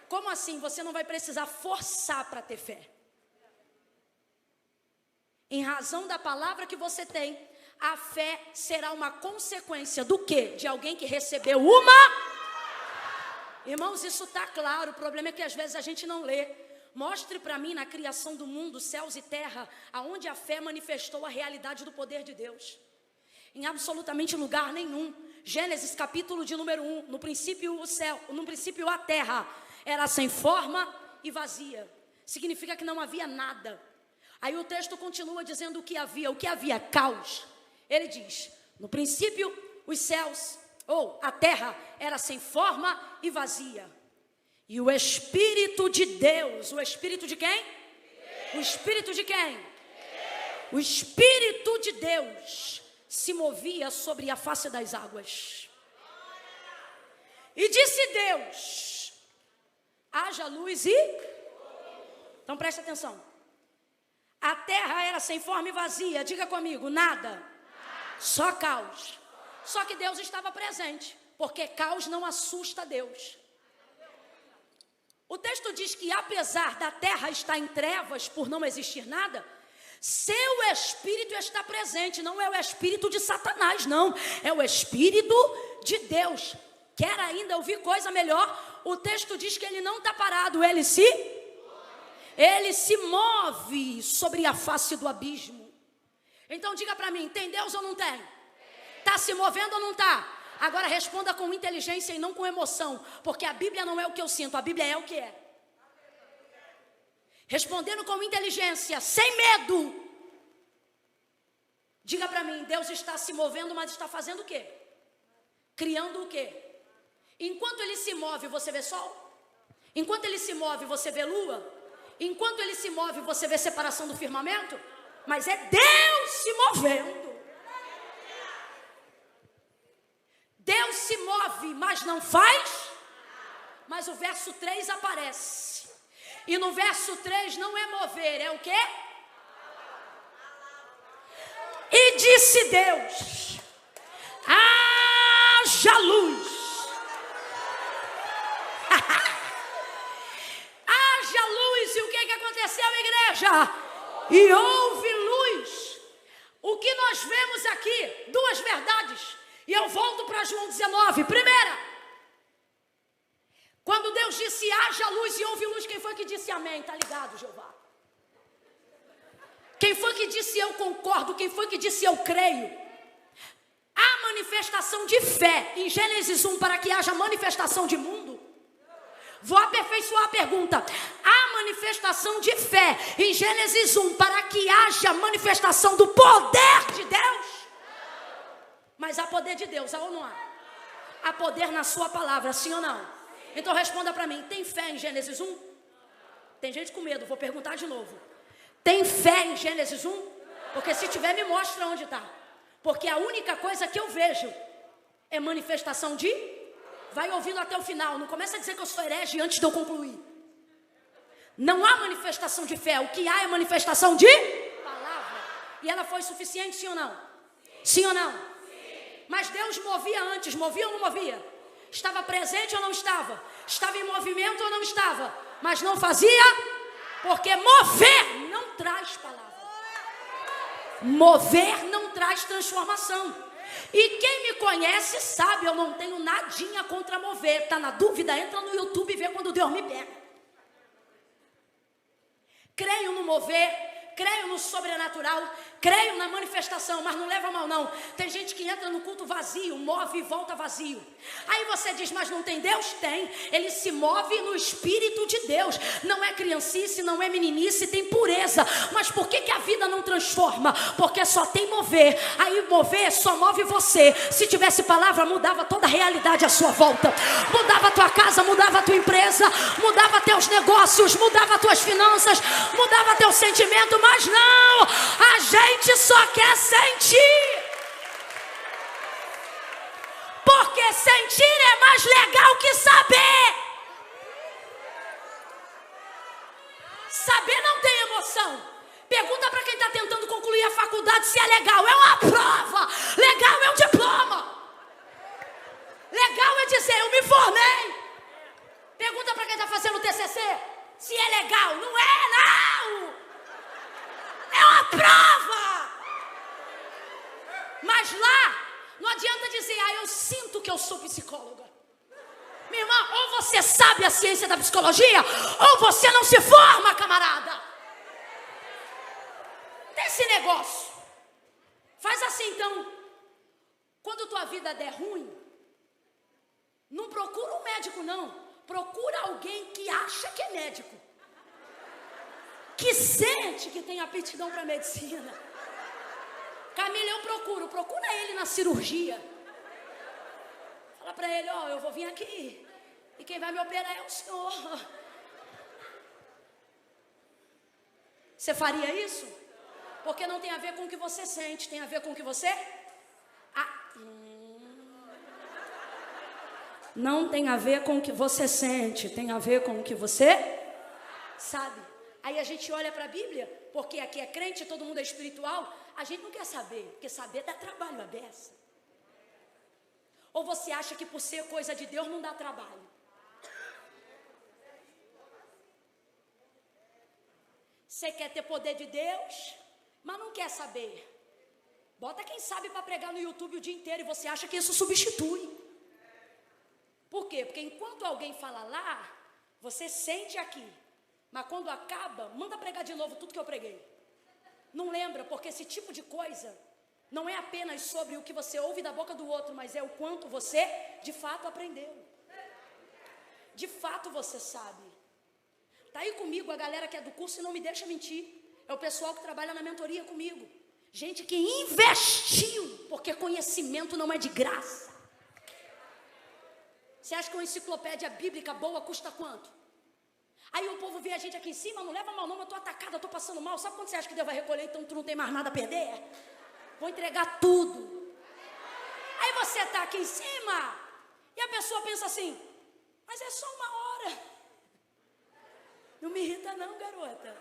Como assim? Você não vai precisar forçar para ter fé. Em razão da palavra que você tem, a fé será uma consequência do quê? De alguém que recebeu uma... Irmãos, isso está claro, o problema é que às vezes a gente não lê. Mostre para mim na criação do mundo, céus e terra, aonde a fé manifestou a realidade do poder de Deus. Em absolutamente lugar nenhum. Gênesis capítulo de número 1, no princípio o céu, no princípio a terra era sem forma e vazia. Significa que não havia nada. Aí o texto continua dizendo o que havia? Caos. Ele diz, no princípio os céus, ou a terra era sem forma e vazia. E o Espírito de Deus, o Espírito de quem? O Espírito de quem? O Espírito de Deus se movia sobre a face das águas. E disse Deus, haja luz e... Então preste atenção. A terra era sem forma e vazia, diga comigo, nada. Só caos. Só que Deus estava presente, porque caos não assusta Deus. O texto diz que apesar da terra estar em trevas por não existir nada, seu Espírito está presente, não é o Espírito de Satanás, não, é o Espírito de Deus. Quer ainda ouvir coisa melhor? O texto diz que ele não está parado, ele se move sobre a face do abismo. Então diga para mim, tem Deus ou não tem? Está se movendo ou não está? Agora responda com inteligência e não com emoção, porque a Bíblia não é o que eu sinto, a Bíblia é o que é. Respondendo com inteligência, sem medo. Diga para mim, Deus está se movendo, mas está fazendo o quê? Criando o quê? Enquanto ele se move, você vê sol? Enquanto ele se move, você vê lua? Enquanto ele se move, você vê separação do firmamento? Mas é Deus se movendo. Deus se move, mas não faz. Mas o verso 3 aparece. E no verso 3 não é mover, é o quê? E disse Deus: haja luz. Haja luz. E o que aconteceu, igreja? E houve luz. O que nós vemos aqui? Duas verdades. E eu volto para João 19. Primeira, quando Deus disse haja luz e houve luz, quem foi que disse amém? Está ligado, Jeová? Quem foi que disse eu concordo? Quem foi que disse eu creio? A manifestação de fé em Gênesis 1 para que haja manifestação de mundo. Vou aperfeiçoar a pergunta. A manifestação de fé em Gênesis 1 para que haja manifestação do poder de Deus. Mas há poder de Deus, há ou não há? Há poder na sua palavra, sim ou não? Então responda para mim, tem fé em Gênesis 1? Tem gente com medo, vou perguntar de novo. Tem fé em Gênesis 1? Porque se tiver, me mostra onde está. Porque a única coisa que eu vejo é manifestação de... Vai ouvindo até o final, não começa a dizer que eu sou herege antes de eu concluir. Não há manifestação de fé, o que há é manifestação de palavra. E ela foi suficiente, sim ou não? Sim ou não? Mas Deus movia antes, movia ou não movia? Estava presente ou não estava? Estava em movimento ou não estava? Mas não fazia, porque mover não traz palavra. Mover não traz transformação. E quem me conhece sabe, eu não tenho nadinha contra mover. Está na dúvida? Entra no YouTube e vê quando Deus me pega. Creio no mover, creio no sobrenatural, creio na manifestação, mas não leva a mal não. Tem gente que entra no culto vazio, move e volta vazio. Aí você diz, mas não tem Deus? Tem. Ele se move no Espírito de Deus. Não é criancice, não é meninice, tem pureza. Mas por que a vida não transforma? Porque só tem mover. Aí mover só move você. Se tivesse palavra, mudava toda a realidade à sua volta. Mudava a tua casa, mudava a tua empresa, mudava teus negócios, mudava tuas finanças, mudava teu sentimento. Mas não, a gente só quer sentir. Porque sentir é mais legal que saber. Saber não tem emoção. Pergunta para quem está tentando concluir a faculdade se é legal. É uma prova. Legal é um diploma. Legal é dizer, eu me formei. Pergunta para quem está fazendo o TCC se é legal. Não é, não. É uma prova. Mas lá, não adianta dizer, eu sinto que eu sou psicóloga. Minha irmã, ou você sabe a ciência da psicologia, ou você não se forma, camarada. Desse negócio. Faz assim então. Quando tua vida der ruim, não procura um médico não. Procura alguém que acha que é médico. Que sente que tem aptidão para medicina. Camila, eu procura ele na cirurgia. Fala para ele, eu vou vir aqui e quem vai me operar é o senhor. Você faria isso? Porque não tem a ver com o que você sente, tem a ver com o que você... Não tem a ver com o que você sente, tem a ver com o que você sabe. Aí a gente olha para a Bíblia, porque aqui é crente, todo mundo é espiritual, a gente não quer saber, porque saber dá trabalho a beça. Ou você acha que por ser coisa de Deus não dá trabalho? Você quer ter poder de Deus, mas não quer saber. Bota quem sabe para pregar no YouTube o dia inteiro e você acha que isso substitui. Por quê? Porque enquanto alguém fala lá, você sente aqui. Mas quando acaba, manda pregar de novo tudo que eu preguei. Não lembra, porque esse tipo de coisa não é apenas sobre o que você ouve da boca do outro, mas é o quanto você de fato aprendeu. De fato você sabe. Tá aí comigo a galera que é do curso e não me deixa mentir. É o pessoal que trabalha na mentoria comigo. Gente que investiu, porque conhecimento não é de graça. Você acha que uma enciclopédia bíblica boa custa quanto? Aí o povo vê a gente aqui em cima, não leva mal não, eu estou atacada, eu estou passando mal. Sabe quando você acha que Deus vai recolher, então tu não tem mais nada a perder? Vou entregar tudo. Aí você está aqui em cima, e a pessoa pensa assim, mas é só uma hora. Não me irrita não, garota.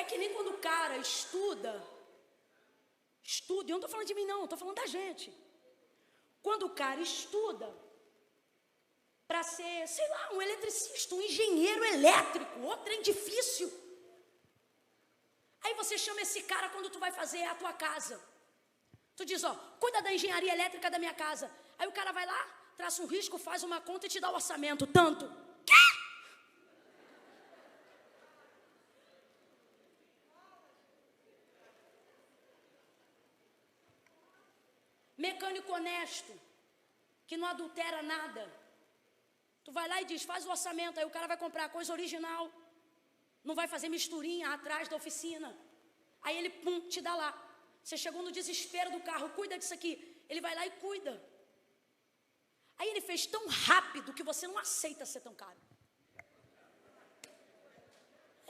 É que nem quando o cara estuda, eu não estou falando de mim não, estou falando da gente. Quando o cara estuda para ser, sei lá, um eletricista, um engenheiro elétrico, outro trem difícil. Aí você chama esse cara quando tu vai fazer a tua casa. Tu diz, ó, cuida da engenharia elétrica da minha casa. Aí o cara vai lá, traça um risco, faz uma conta e te dá o orçamento. Tanto. Quê? Mecânico honesto, que não adultera nada. Tu vai lá e diz, faz o orçamento. Aí o cara vai comprar a coisa original. Não vai fazer misturinha atrás da oficina. Aí ele, pum, te dá lá. Você chegou no desespero do carro, cuida disso aqui. Ele vai lá e cuida. Aí ele fez tão rápido que você não aceita ser tão caro.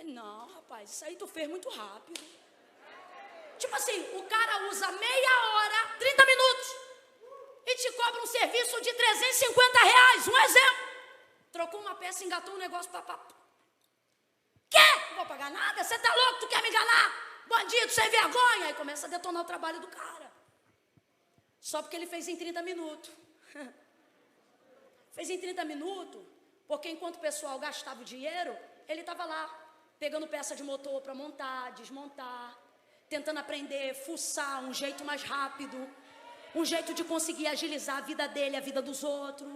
Não, rapaz, isso aí tu fez muito rápido. Tipo assim, o cara usa meia hora, 30 minutos, e te cobra um serviço de R$350, um exemplo. Trocou uma peça, engatou um negócio, papá. Quê? Não vou pagar nada? Você tá louco? Tu quer me enganar? Bandido, sem vergonha. Aí começa a detonar o trabalho do cara. Só porque ele fez em 30 minutos. Fez em 30 minutos, porque enquanto o pessoal gastava o dinheiro, ele estava lá, pegando peça de motor para montar, desmontar, tentando aprender, fuçar um jeito mais rápido, um jeito de conseguir agilizar a vida dele, a vida dos outros.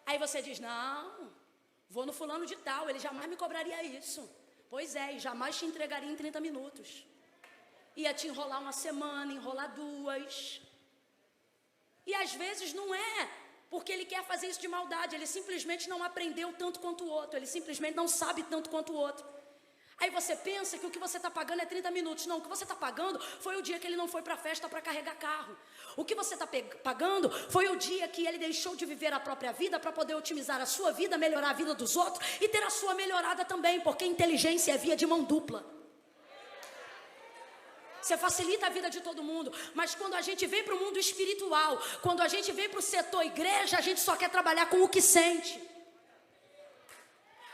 Aí você diz, não, vou no fulano de tal, ele jamais me cobraria isso. Pois é, e jamais te entregaria em 30 minutos. Ia te enrolar uma semana, enrolar 2. E às vezes não é porque ele quer fazer isso de maldade, ele simplesmente não aprendeu tanto quanto o outro, ele simplesmente não sabe tanto quanto o outro. Aí você pensa que o que você está pagando é 30 minutos. Não, o que você está pagando foi o dia que ele não foi para a festa para carregar carro. O que você está pagando foi o dia que ele deixou de viver a própria vida para poder otimizar a sua vida, melhorar a vida dos outros e ter a sua melhorada também, porque inteligência é via de mão dupla. Você facilita a vida de todo mundo, mas quando a gente vem para o mundo espiritual, quando a gente vem para o setor igreja, a gente só quer trabalhar com o que sente.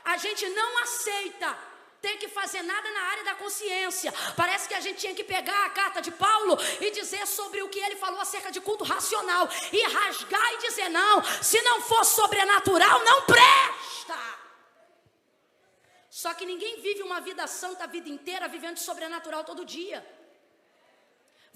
A gente não aceita ter que fazer nada na área da consciência. Parece que a gente tinha que pegar a carta de Paulo e dizer sobre o que ele falou acerca de culto racional e rasgar e dizer, não, se não for sobrenatural, não presta. Só que ninguém vive uma vida santa a vida inteira vivendo de sobrenatural todo dia.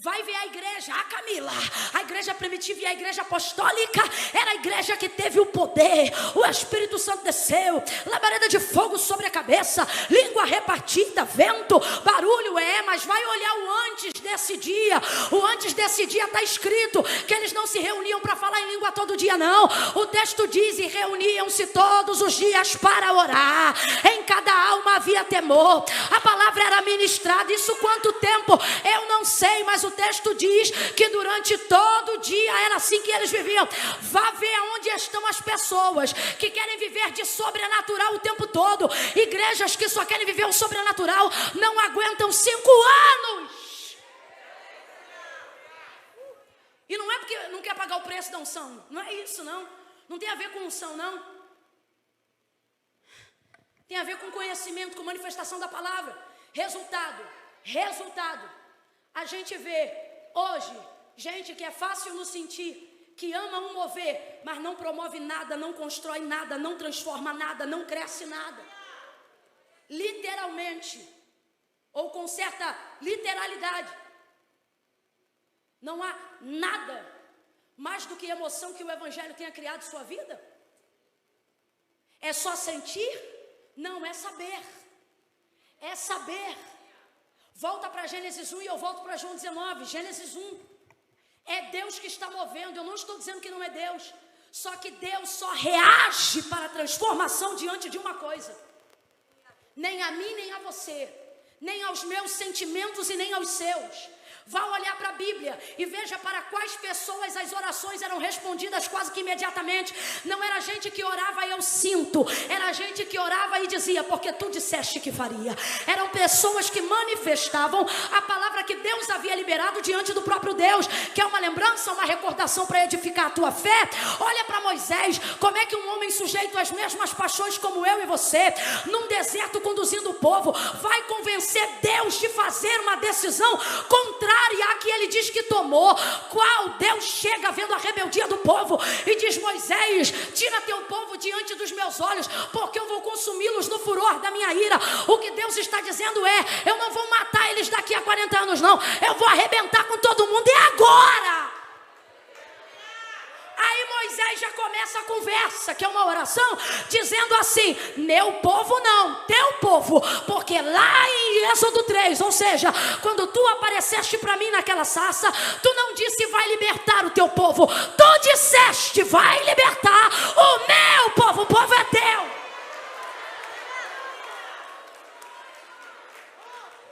Vai ver a igreja, Camila, a igreja primitiva e a igreja apostólica era a igreja que teve o poder, o Espírito Santo desceu, labareda de fogo sobre a cabeça, língua repartida, vento, barulho, mas vai olhar o antes desse dia. O antes desse dia está escrito que eles não se reuniam para falar em língua todo dia, não. O texto diz, e reuniam-se todos os dias para orar, em cada alma havia temor, a palavra era ministrada. Isso quanto tempo? Eu não sei, mas o texto diz que durante todo o dia era assim que eles viviam. Vá ver aonde estão as pessoas que querem viver de sobrenatural o tempo todo. Igrejas que só querem viver o sobrenatural não aguentam 5 anos. E não é porque não quer pagar o preço da unção. Não é isso, não. Não tem a ver com unção, não. Tem a ver com conhecimento, com manifestação da palavra. Resultado. A gente vê hoje gente que é fácil no sentir, que ama um mover, mas não promove nada, não constrói nada, não transforma nada, não cresce nada. Literalmente, ou com certa literalidade, não há nada mais do que emoção que o Evangelho tenha criado em sua vida. É só sentir? Não, é saber. É saber. Volta para Gênesis 1 e eu volto para João 19. Gênesis 1. É Deus que está movendo. Eu não estou dizendo que não é Deus. Só que Deus só reage para a transformação diante de uma coisa. Nem a mim, nem a você nem aos meus sentimentos e nem aos seus. Vá olhar para a Bíblia e veja para quais pessoas as orações eram respondidas quase que imediatamente. Não era gente que orava eu sinto, era gente que orava e dizia porque tu disseste que faria. Eram pessoas que manifestavam a palavra que Deus havia liberado diante do próprio Deus, que é uma lembrança, uma recordação para edificar a tua fé. Olha para Moisés, como é que um homem sujeito às mesmas paixões como eu e você, num deserto conduzindo o povo, vai convencer Deus de fazer uma decisão contrária a que ele diz que tomou? Qual Deus chega vendo a rebeldia do povo e diz: Moisés, tira teu povo diante dos meus olhos, porque eu vou consumi-los no furor da minha ira. O que Deus está dizendo é: eu não vou matar eles daqui a 40 anos não, eu vou arrebentar com todo mundo, e agora? Aí Moisés já começa a conversa, que é uma oração, dizendo assim: meu povo não, teu povo, porque lá em Êxodo 3, ou seja, quando tu apareceste para mim naquela sarça, tu não disse vai libertar o teu povo, tu disseste vai libertar o meu povo, o povo é teu.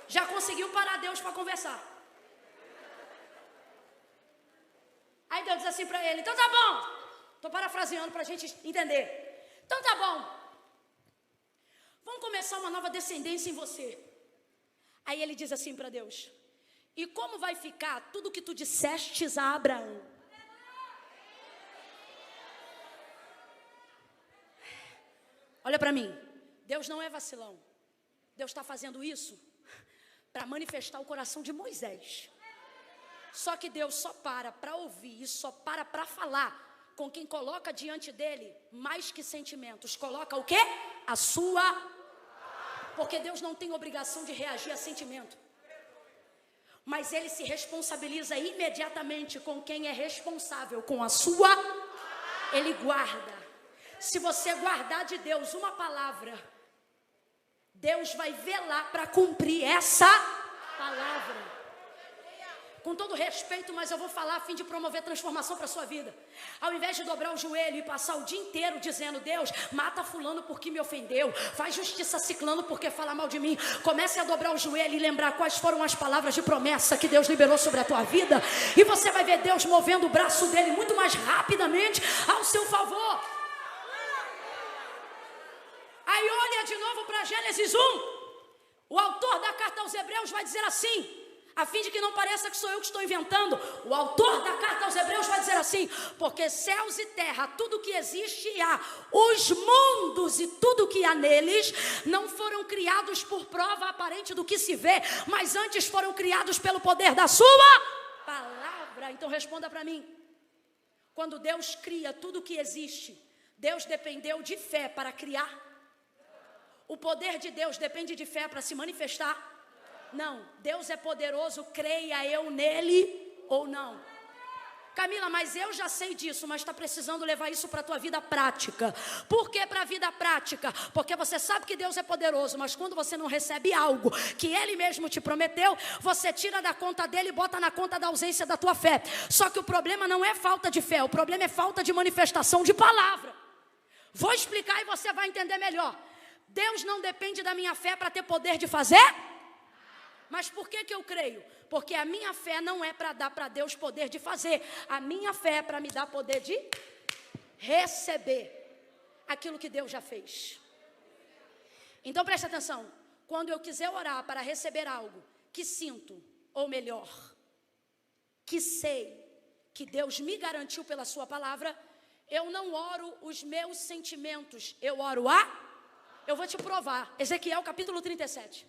Já conseguiu parar Deus para conversar. Aí Deus diz assim para ele: então tá bom. Estou parafraseando para a gente entender. Então tá bom. Vamos começar uma nova descendência em você. Aí ele diz assim para Deus: e como vai ficar tudo que tu dissestes a Abraão? Olha para mim. Deus não é vacilão. Deus está fazendo isso para manifestar o coração de Moisés. Só que Deus só para ouvir e só para falar com quem coloca diante dele mais que sentimentos. Coloca o quê? A sua. Porque Deus não tem obrigação de reagir a sentimento. Mas ele se responsabiliza imediatamente com quem é responsável, com a sua. Ele guarda. Se você guardar de Deus uma palavra, Deus vai velar para cumprir essa palavra. Com todo respeito, mas eu vou falar a fim de promover transformação para a sua vida. Ao invés de dobrar o joelho e passar o dia inteiro dizendo: Deus, mata fulano porque me ofendeu, faz justiça a ciclano porque fala mal de mim. Comece a dobrar o joelho e lembrar quais foram as palavras de promessa que Deus liberou sobre a tua vida. E você vai ver Deus movendo o braço dele muito mais rapidamente ao seu favor. Aí olha de novo para Gênesis 1. O autor da carta aos Hebreus vai dizer assim, a fim de que não pareça que sou eu que estou inventando. O autor da carta aos Hebreus vai dizer assim: porque céus e terra, tudo que existe e há, os mundos e tudo que há neles, não foram criados por prova aparente do que se vê, mas antes foram criados pelo poder da sua palavra. Então responda para mim: quando Deus cria tudo que existe, Deus dependeu de fé para criar? O poder de Deus depende de fé para se manifestar? Não, Deus é poderoso, creia eu nele ou não. Camila, mas eu já sei disso, mas está precisando levar isso para a tua vida prática. Por que para a vida prática? Porque você sabe que Deus é poderoso, mas quando você não recebe algo que Ele mesmo te prometeu, você tira da conta dele e bota na conta da ausência da tua fé. Só que o problema não é falta de fé, o problema é falta de manifestação de palavra. Vou explicar e você vai entender melhor. Deus não depende da minha fé para ter poder de fazer. Mas por que eu creio? Porque a minha fé não é para dar para Deus poder de fazer. A minha fé é para me dar poder de receber aquilo que Deus já fez. Então preste atenção. Quando eu quiser orar para receber algo que sinto, ou melhor, que sei que Deus me garantiu pela sua palavra, eu não oro os meus sentimentos, eu oro eu vou te provar. Ezequiel capítulo 37.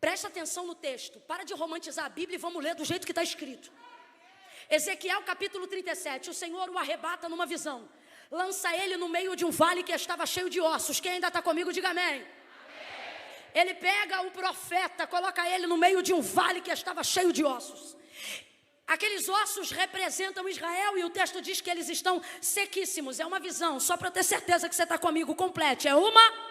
Presta atenção no texto. Para de romantizar a Bíblia e vamos ler do jeito que está escrito. Ezequiel capítulo 37. O Senhor o arrebata numa visão. Lança ele no meio de um vale que estava cheio de ossos. Quem ainda está comigo, diga amém. Amém. Ele pega o profeta, coloca ele no meio de um vale que estava cheio de ossos. Aqueles ossos representam Israel e o texto diz que eles estão sequíssimos. É uma visão, só para ter certeza que você está comigo, complete. É uma...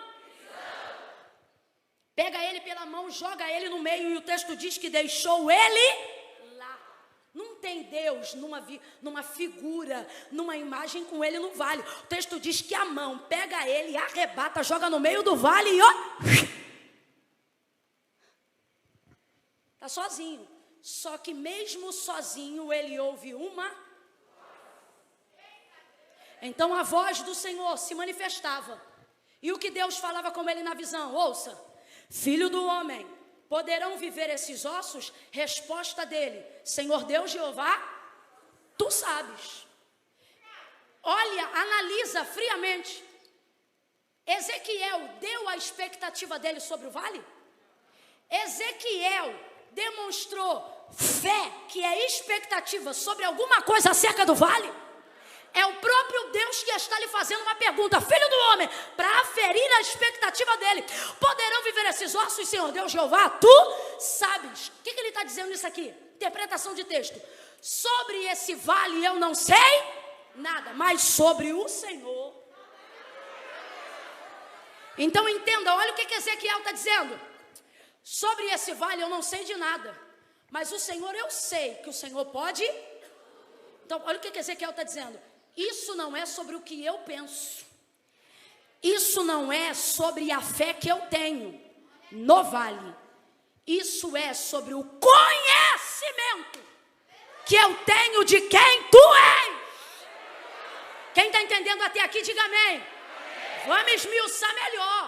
Pega ele pela mão, joga ele no meio e o texto diz que deixou ele lá. Não tem Deus numa figura, numa imagem com ele no vale. O texto diz que a mão pega ele, arrebata, joga no meio do vale e ó. Está sozinho. Só que mesmo sozinho ele ouve uma. Então a voz do Senhor se manifestava. E o que Deus falava com ele na visão? Ouça, filho do homem, poderão viver esses ossos? Resposta dele, Senhor Deus Jeová, tu sabes. Olha, analisa friamente. Ezequiel deu a expectativa dele sobre o vale? Ezequiel demonstrou fé, que é expectativa sobre alguma coisa acerca do vale? É o próprio Deus que está lhe fazendo uma pergunta, filho do homem, para aferir a expectativa dele. Poderão viver esses ossos, Senhor Deus Jeová? Tu sabes. O que ele está dizendo nisso aqui? Interpretação de texto. Sobre esse vale eu não sei nada, mas sobre o Senhor. Então entenda, olha o que Ezequiel está dizendo. Sobre esse vale eu não sei de nada, mas o Senhor eu sei que o Senhor pode. Então olha o que Ezequiel está dizendo. Isso não é sobre o que eu penso. Isso não é sobre a fé que eu tenho no vale. Isso é sobre o conhecimento que eu tenho de quem tu és. Quem está entendendo até aqui, diga amém. Vamos esmiuçar melhor.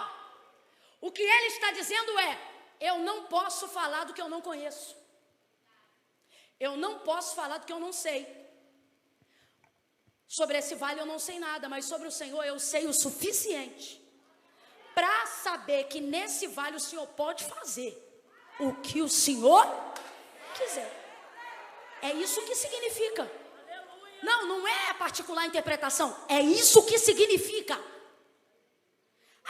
O que ele está dizendo é, eu não posso falar do que eu não conheço. Eu não posso falar do que eu não sei. Sobre esse vale eu não sei nada, mas sobre o Senhor eu sei o suficiente para saber que nesse vale o Senhor pode fazer o que o Senhor quiser. É isso que significa. Não é a particular interpretação, é isso que significa.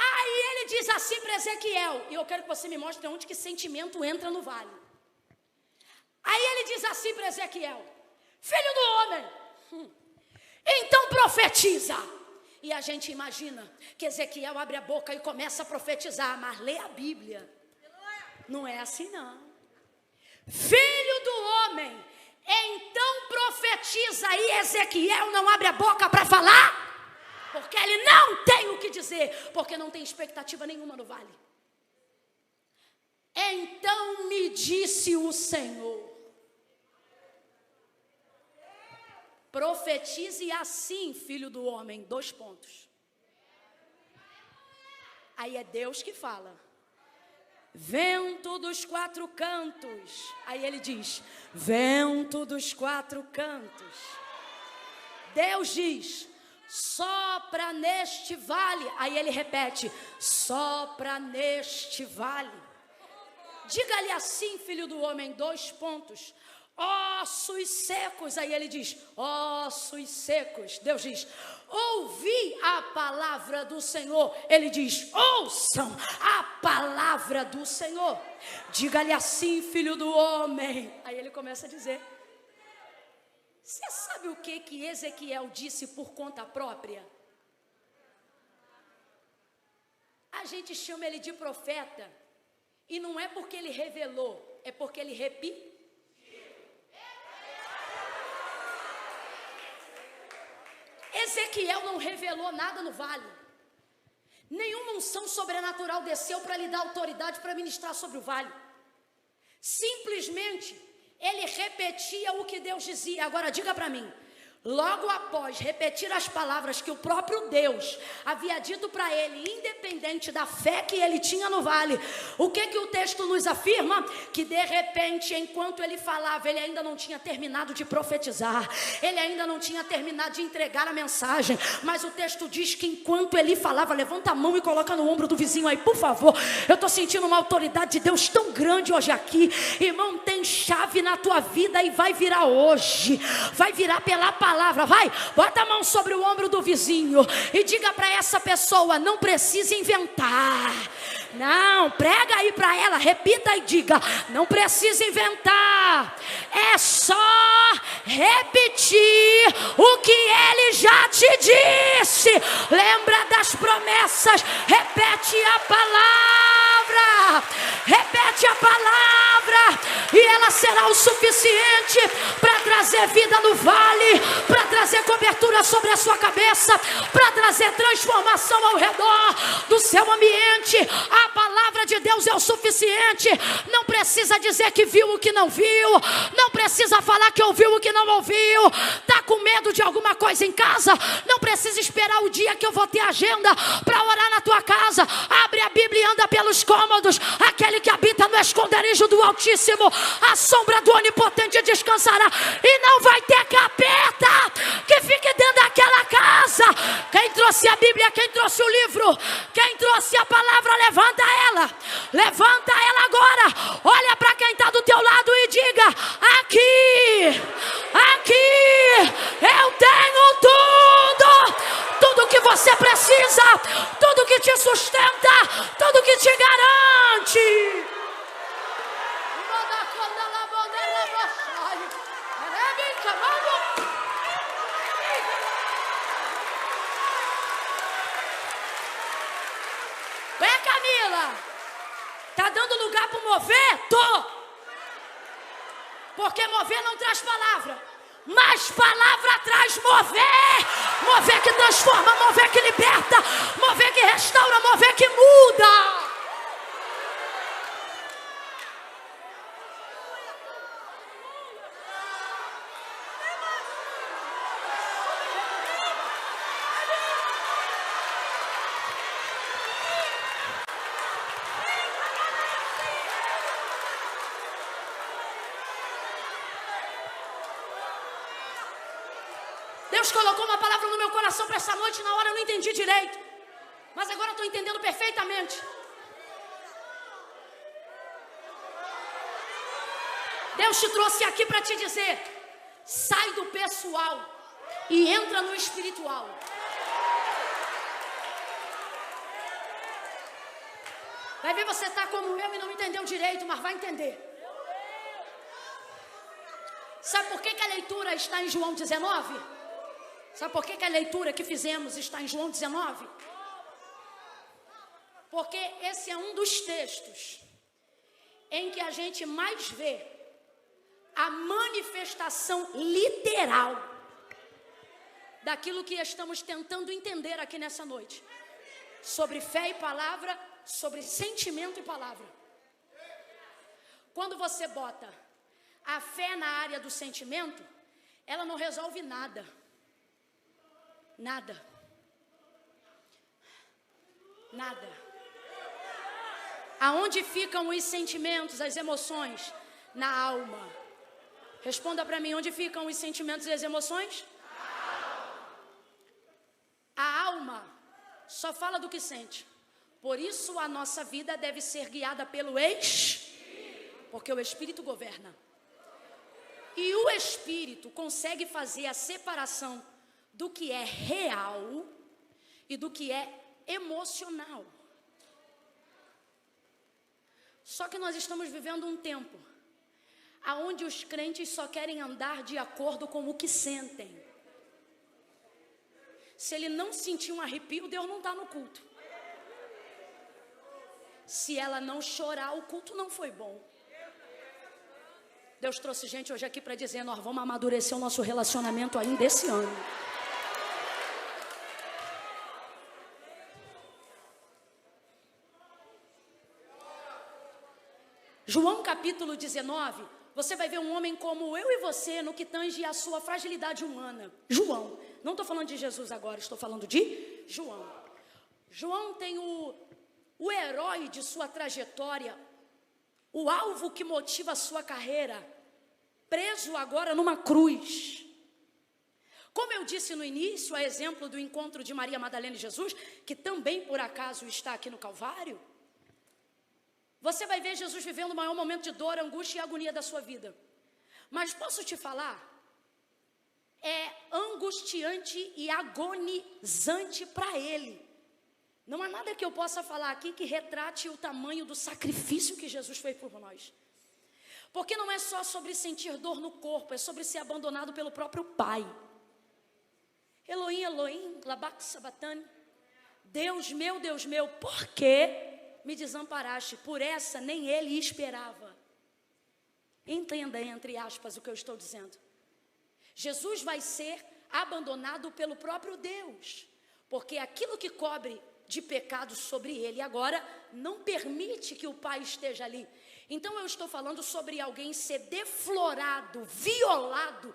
Aí ele diz assim para Ezequiel, e eu quero que você me mostre onde que sentimento entra no vale. Aí ele diz assim para Ezequiel, filho do homem, então profetiza. E a gente imagina que Ezequiel abre a boca e começa a profetizar, mas lê a Bíblia. Não é assim não. Filho do homem, então profetiza. E Ezequiel não abre a boca para falar, porque ele não tem o que dizer, porque não tem expectativa nenhuma no vale. Então me disse o Senhor, profetize assim, filho do homem, 2 pontos. Aí é Deus que fala. Vento dos 4 cantos. Aí ele diz, vento dos 4 cantos. Deus diz, sopra neste vale. Aí ele repete, sopra neste vale. Diga-lhe assim, filho do homem, 2 pontos. Ossos secos. Aí ele diz, ossos secos. Deus diz, ouvi a palavra do Senhor. Ele diz, ouçam a palavra do Senhor. Diga-lhe assim, filho do homem. Aí ele começa a dizer, você sabe o que Ezequiel disse por conta própria? A gente chama ele de profeta, e não é porque ele revelou, é porque ele repetiu. Ezequiel não revelou nada no vale. Nenhuma unção sobrenatural desceu para lhe dar autoridade para ministrar sobre o vale. Simplesmente, ele repetia o que Deus dizia. Agora diga para mim, logo após repetir as palavras que o próprio Deus havia dito para ele, independente da fé que ele tinha no vale, o que o texto nos afirma? Que de repente, enquanto ele falava, ele ainda não tinha terminado de profetizar, ele ainda não tinha terminado de entregar a mensagem, mas o texto diz que enquanto ele falava, levanta a mão e coloca no ombro do vizinho aí, por favor, eu estou sentindo uma autoridade de Deus tão grande hoje aqui, irmão, tem chave na tua vida e vai virar hoje, vai virar pela palavra, vai, bota a mão sobre o ombro do vizinho e diga para essa pessoa, não precisa inventar, não, prega aí para ela, repita e diga, não precisa inventar, é só repetir o que ele já te disse, lembra das promessas, repete a palavra, e ela será o suficiente para trazer vida no vale, para trazer cobertura sobre a sua cabeça, para trazer transformação ao redor do seu ambiente. A palavra de Deus é o suficiente. Não precisa dizer que viu o que não viu. Não precisa falar que ouviu o que não ouviu. Está com medo de alguma coisa em casa? Não precisa esperar o dia que eu vou ter agenda para orar na tua casa. Abre a Bíblia e anda pelos cômodos. Aquele que habita no esconderijo do Altíssimo, a sombra do Onipotente descansará. E não vai ter capeta que fique dentro daquela casa. Quem trouxe a Bíblia, quem trouxe o livro, quem trouxe a palavra, levanta ela. Levanta ela agora. Olha para quem está do teu lado e diga: aqui, aqui, eu tenho tudo que você precisa, tudo que te sustenta, tudo que te garante. Camila, tá dando lugar para mover? Tô. Porque mover não traz palavra, mas palavra traz mover. Mover que transforma, mover que liberta, mover que restaura, mover que muda. Deus colocou uma palavra no meu coração para essa noite. Na hora eu não entendi direito, mas agora eu estou entendendo perfeitamente. Deus te trouxe aqui para te dizer: sai do pessoal e entra no espiritual. Vai ver, você está como eu e não entendeu direito, mas vai entender. Sabe por que a leitura está em João 19? Sabe por que a leitura que fizemos está em João 19? Porque esse é um dos textos em que a gente mais vê a manifestação literal daquilo que estamos tentando entender aqui nessa noite, sobre fé e palavra, sobre sentimento e palavra. Quando você bota a fé na área do sentimento, ela não resolve nada. Nada. Nada. Aonde ficam os sentimentos, as emoções? Na alma. Responda para mim, onde ficam os sentimentos e as emoções? A alma só fala do que sente. Por isso a nossa vida deve ser guiada pelo Espírito, porque o Espírito governa. E o Espírito consegue fazer a separação do que é real e do que é emocional. Só que nós estamos vivendo um tempo onde os crentes só querem andar de acordo com o que sentem. Se ele não sentir um arrepio, Deus não está no culto. Se ela não chorar, o culto não foi bom. Deus trouxe gente hoje aqui para dizer: nós vamos amadurecer o nosso relacionamento ainda esse ano. João capítulo 19, você vai ver um homem como eu e você no que tange a sua fragilidade humana. João, não estou falando de Jesus agora, estou falando de João. João tem o herói de sua trajetória, o alvo que motiva a sua carreira, preso agora numa cruz. Como eu disse no início, a exemplo do encontro de Maria Madalena e Jesus, que também por acaso está aqui no Calvário, você vai ver Jesus vivendo o maior momento de dor, angústia e agonia da sua vida. Mas posso te falar, é angustiante e agonizante para ele. Não há nada que eu possa falar aqui que retrate o tamanho do sacrifício que Jesus fez por nós. Porque não é só sobre sentir dor no corpo, é sobre ser abandonado pelo próprio Pai. Elohim, Elohim, labak sabatani. Deus meu, por que me desamparaste? Por essa nem ele esperava. Entenda, entre aspas, o que eu estou dizendo. Jesus vai ser abandonado pelo próprio Deus, porque aquilo que cobre de pecado sobre ele. Agora, não permite que o pai esteja ali. Então eu estou falando sobre alguém ser deflorado, violado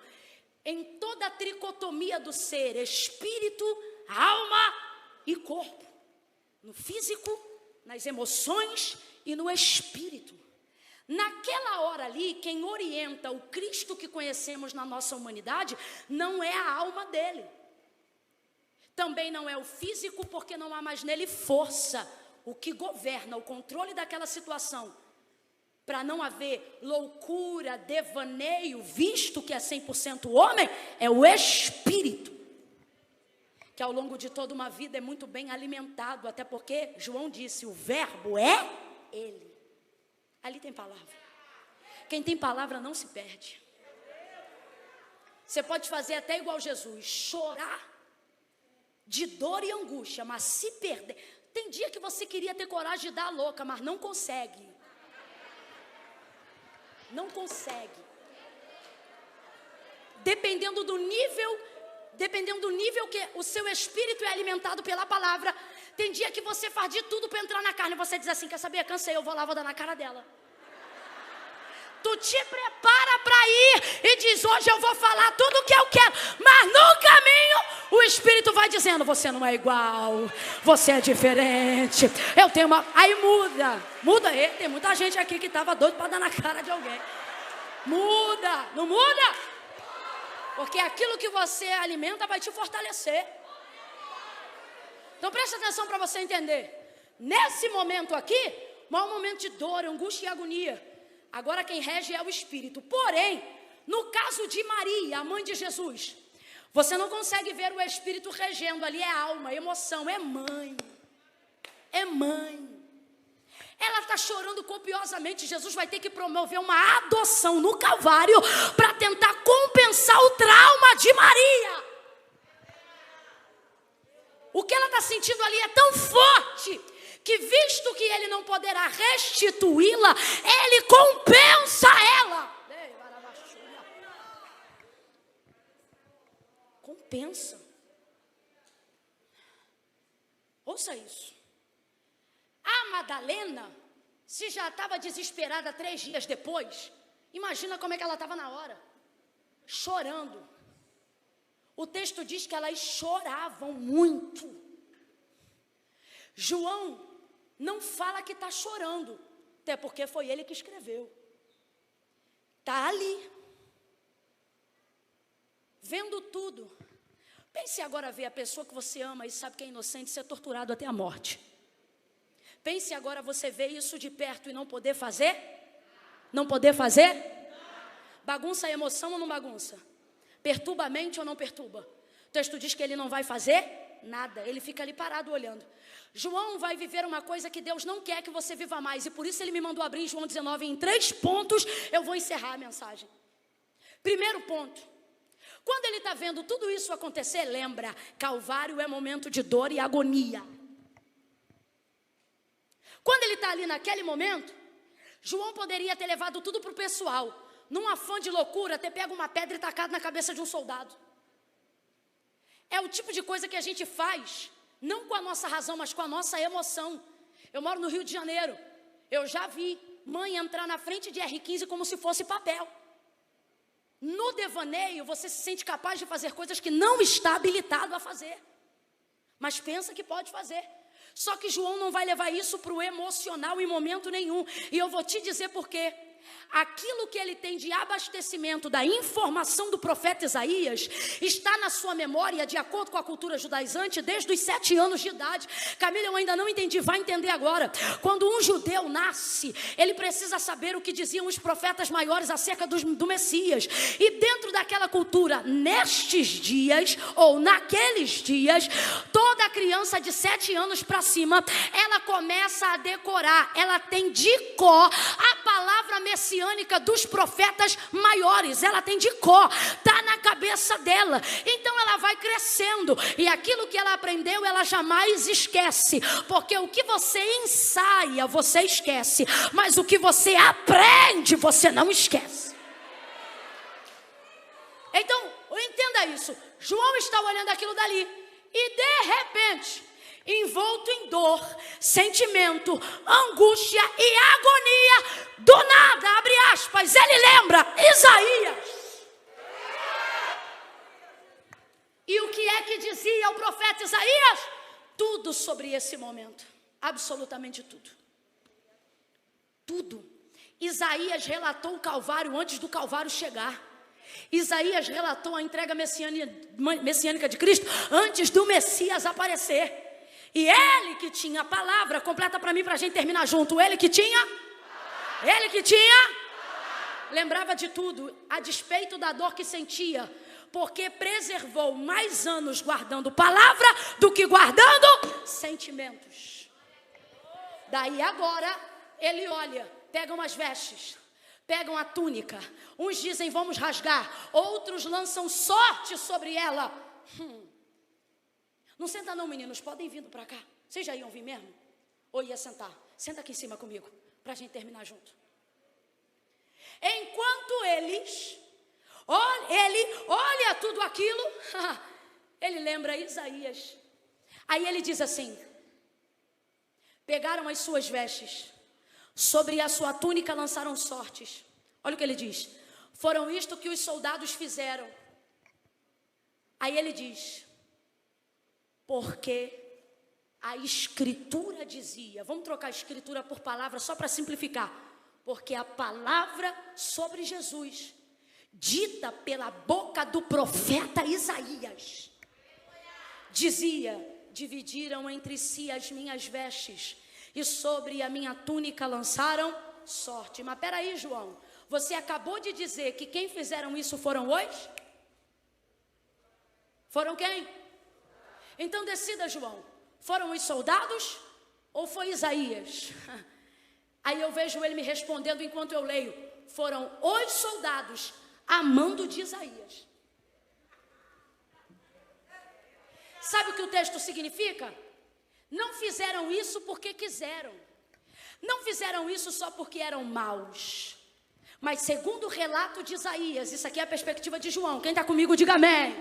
em toda a tricotomia do ser, espírito, alma e corpo. No físico, nas emoções e no espírito. Naquela hora ali, quem orienta o Cristo que conhecemos na nossa humanidade não é a alma dele. Também não é o físico, porque não há mais nele força. O que governa o controle daquela situação, para não haver loucura, devaneio, visto que é 100% homem, é o espírito, que ao longo de toda uma vida é muito bem alimentado, até porque João disse, o verbo é ele. Ali tem palavra. Quem tem palavra não se perde. Você pode fazer até igual Jesus, chorar de dor e angústia, mas se perder. Tem dia que você queria ter coragem de dar a louca, mas não consegue. Não consegue. Dependendo do nível que o seu espírito é alimentado pela palavra, tem dia que você faz de tudo para entrar na carne, e você diz assim, quer saber, cansei, eu vou lá, vou dar na cara dela. Tu te prepara para ir e diz, hoje eu vou falar tudo o que eu quero, mas no caminho o Espírito vai dizendo, você não é igual, você é diferente, eu tenho uma... Aí muda, tem muita gente aqui que estava doido para dar na cara de alguém. Muda, não muda? Porque aquilo que você alimenta vai te fortalecer. Então presta atenção para você entender. Nesse momento aqui, é um momento de dor, angústia e agonia. Agora quem rege é o Espírito. Porém, no caso de Maria, a mãe de Jesus, você não consegue ver o Espírito regendo. Ali é alma, emoção, é mãe. É mãe. Ela está chorando copiosamente. Jesus vai ter que promover uma adoção no Calvário para tentar compensar o trauma de Maria. O que ela está sentindo ali é tão forte que, visto que ele não poderá restituí-la, ele compensa ela. Compensa. Ouça isso. A Madalena, se já estava desesperada 3 dias depois, imagina como é que ela estava na hora. Chorando. O texto diz que elas choravam muito. João não fala que está chorando, até porque foi ele que escreveu. Está ali, vendo tudo. Pense agora ver a pessoa que você ama e sabe que é inocente ser torturado até a morte. Pense agora você ver isso de perto e não poder fazer? Não poder fazer? Bagunça a emoção ou não bagunça? Perturba a mente ou não perturba? O texto diz que ele não vai fazer nada, ele fica ali parado olhando. João vai viver uma coisa que Deus não quer que você viva mais, e por isso ele me mandou abrir em João 19 em 3 pontos. Eu vou encerrar a mensagem. Primeiro ponto, quando ele está vendo tudo isso acontecer, lembra, Calvário é momento de dor e agonia. Quando ele está ali naquele momento, João poderia ter levado tudo para o pessoal, num afã de loucura, ter pego uma pedra e tacado na cabeça de um soldado. É o tipo de coisa que a gente faz, não com a nossa razão, mas com a nossa emoção. Eu moro no Rio de Janeiro, eu já vi mãe entrar na frente de R15 como se fosse papel. No devaneio, você se sente capaz de fazer coisas que não está habilitado a fazer, mas pensa que pode fazer. Só que João não vai levar isso para o emocional em momento nenhum. E eu vou te dizer por quê. Aquilo que ele tem de abastecimento da informação do profeta Isaías está na sua memória, de acordo com a cultura judaizante, desde os 7 anos de idade. Camila, eu ainda não entendi, vai entender agora. Quando um judeu nasce, ele precisa saber o que diziam os profetas maiores acerca do Messias. E dentro daquela cultura, nestes dias, ou naqueles dias, toda criança de 7 anos para cima, ela começa a decorar, ela tem de cor a palavra messiânica dos profetas maiores. Ela tem de cor, está na cabeça dela. Então ela vai crescendo, e aquilo que ela aprendeu ela jamais esquece, porque o que você ensaia você esquece, mas o que você aprende você não esquece. Então entenda isso. João está olhando aquilo dali, e de repente envolto em dor, sentimento, angústia e agonia, do nada, abre aspas, ele lembra Isaías. E o que é que dizia o profeta Isaías? Tudo sobre esse momento, absolutamente tudo. Tudo. Isaías relatou o Calvário antes do Calvário chegar. Isaías relatou a entrega messiânica de Cristo antes do Messias aparecer. E ele que tinha a palavra, completa para mim, para a gente terminar junto. Ele que tinha, lembrava de tudo, a despeito da dor que sentia, porque preservou mais anos guardando palavra do que guardando sentimentos. Daí agora, ele olha, pega umas vestes, pegam a túnica, uns dizem vamos rasgar, outros lançam sorte sobre ela. Não senta não, meninos, podem vir para cá. Vocês já iam vir mesmo? Ou ia sentar? Senta aqui em cima comigo, para a gente terminar junto. Enquanto ele olha tudo aquilo, ele lembra Isaías. Aí ele diz assim: pegaram as suas vestes, sobre a sua túnica lançaram sortes. Olha o que ele diz: foram isto que os soldados fizeram. Aí ele diz: porque a escritura dizia, vamos trocar a escritura por palavra só para simplificar, porque a palavra sobre Jesus, dita pela boca do profeta Isaías, dizia: dividiram entre si as minhas vestes e sobre a minha túnica lançaram sorte. Mas peraí, João, você acabou de dizer que quem fizeram isso foram os? Foram quem? Então decida, João, foram os soldados ou foi Isaías? Aí eu vejo ele me respondendo enquanto eu leio: foram os soldados a mando de Isaías. Sabe o que o texto significa? Não fizeram isso porque quiseram. Não fizeram isso só porque eram maus. Mas segundo o relato de Isaías, isso aqui é a perspectiva de João. Quem está comigo, diga amém.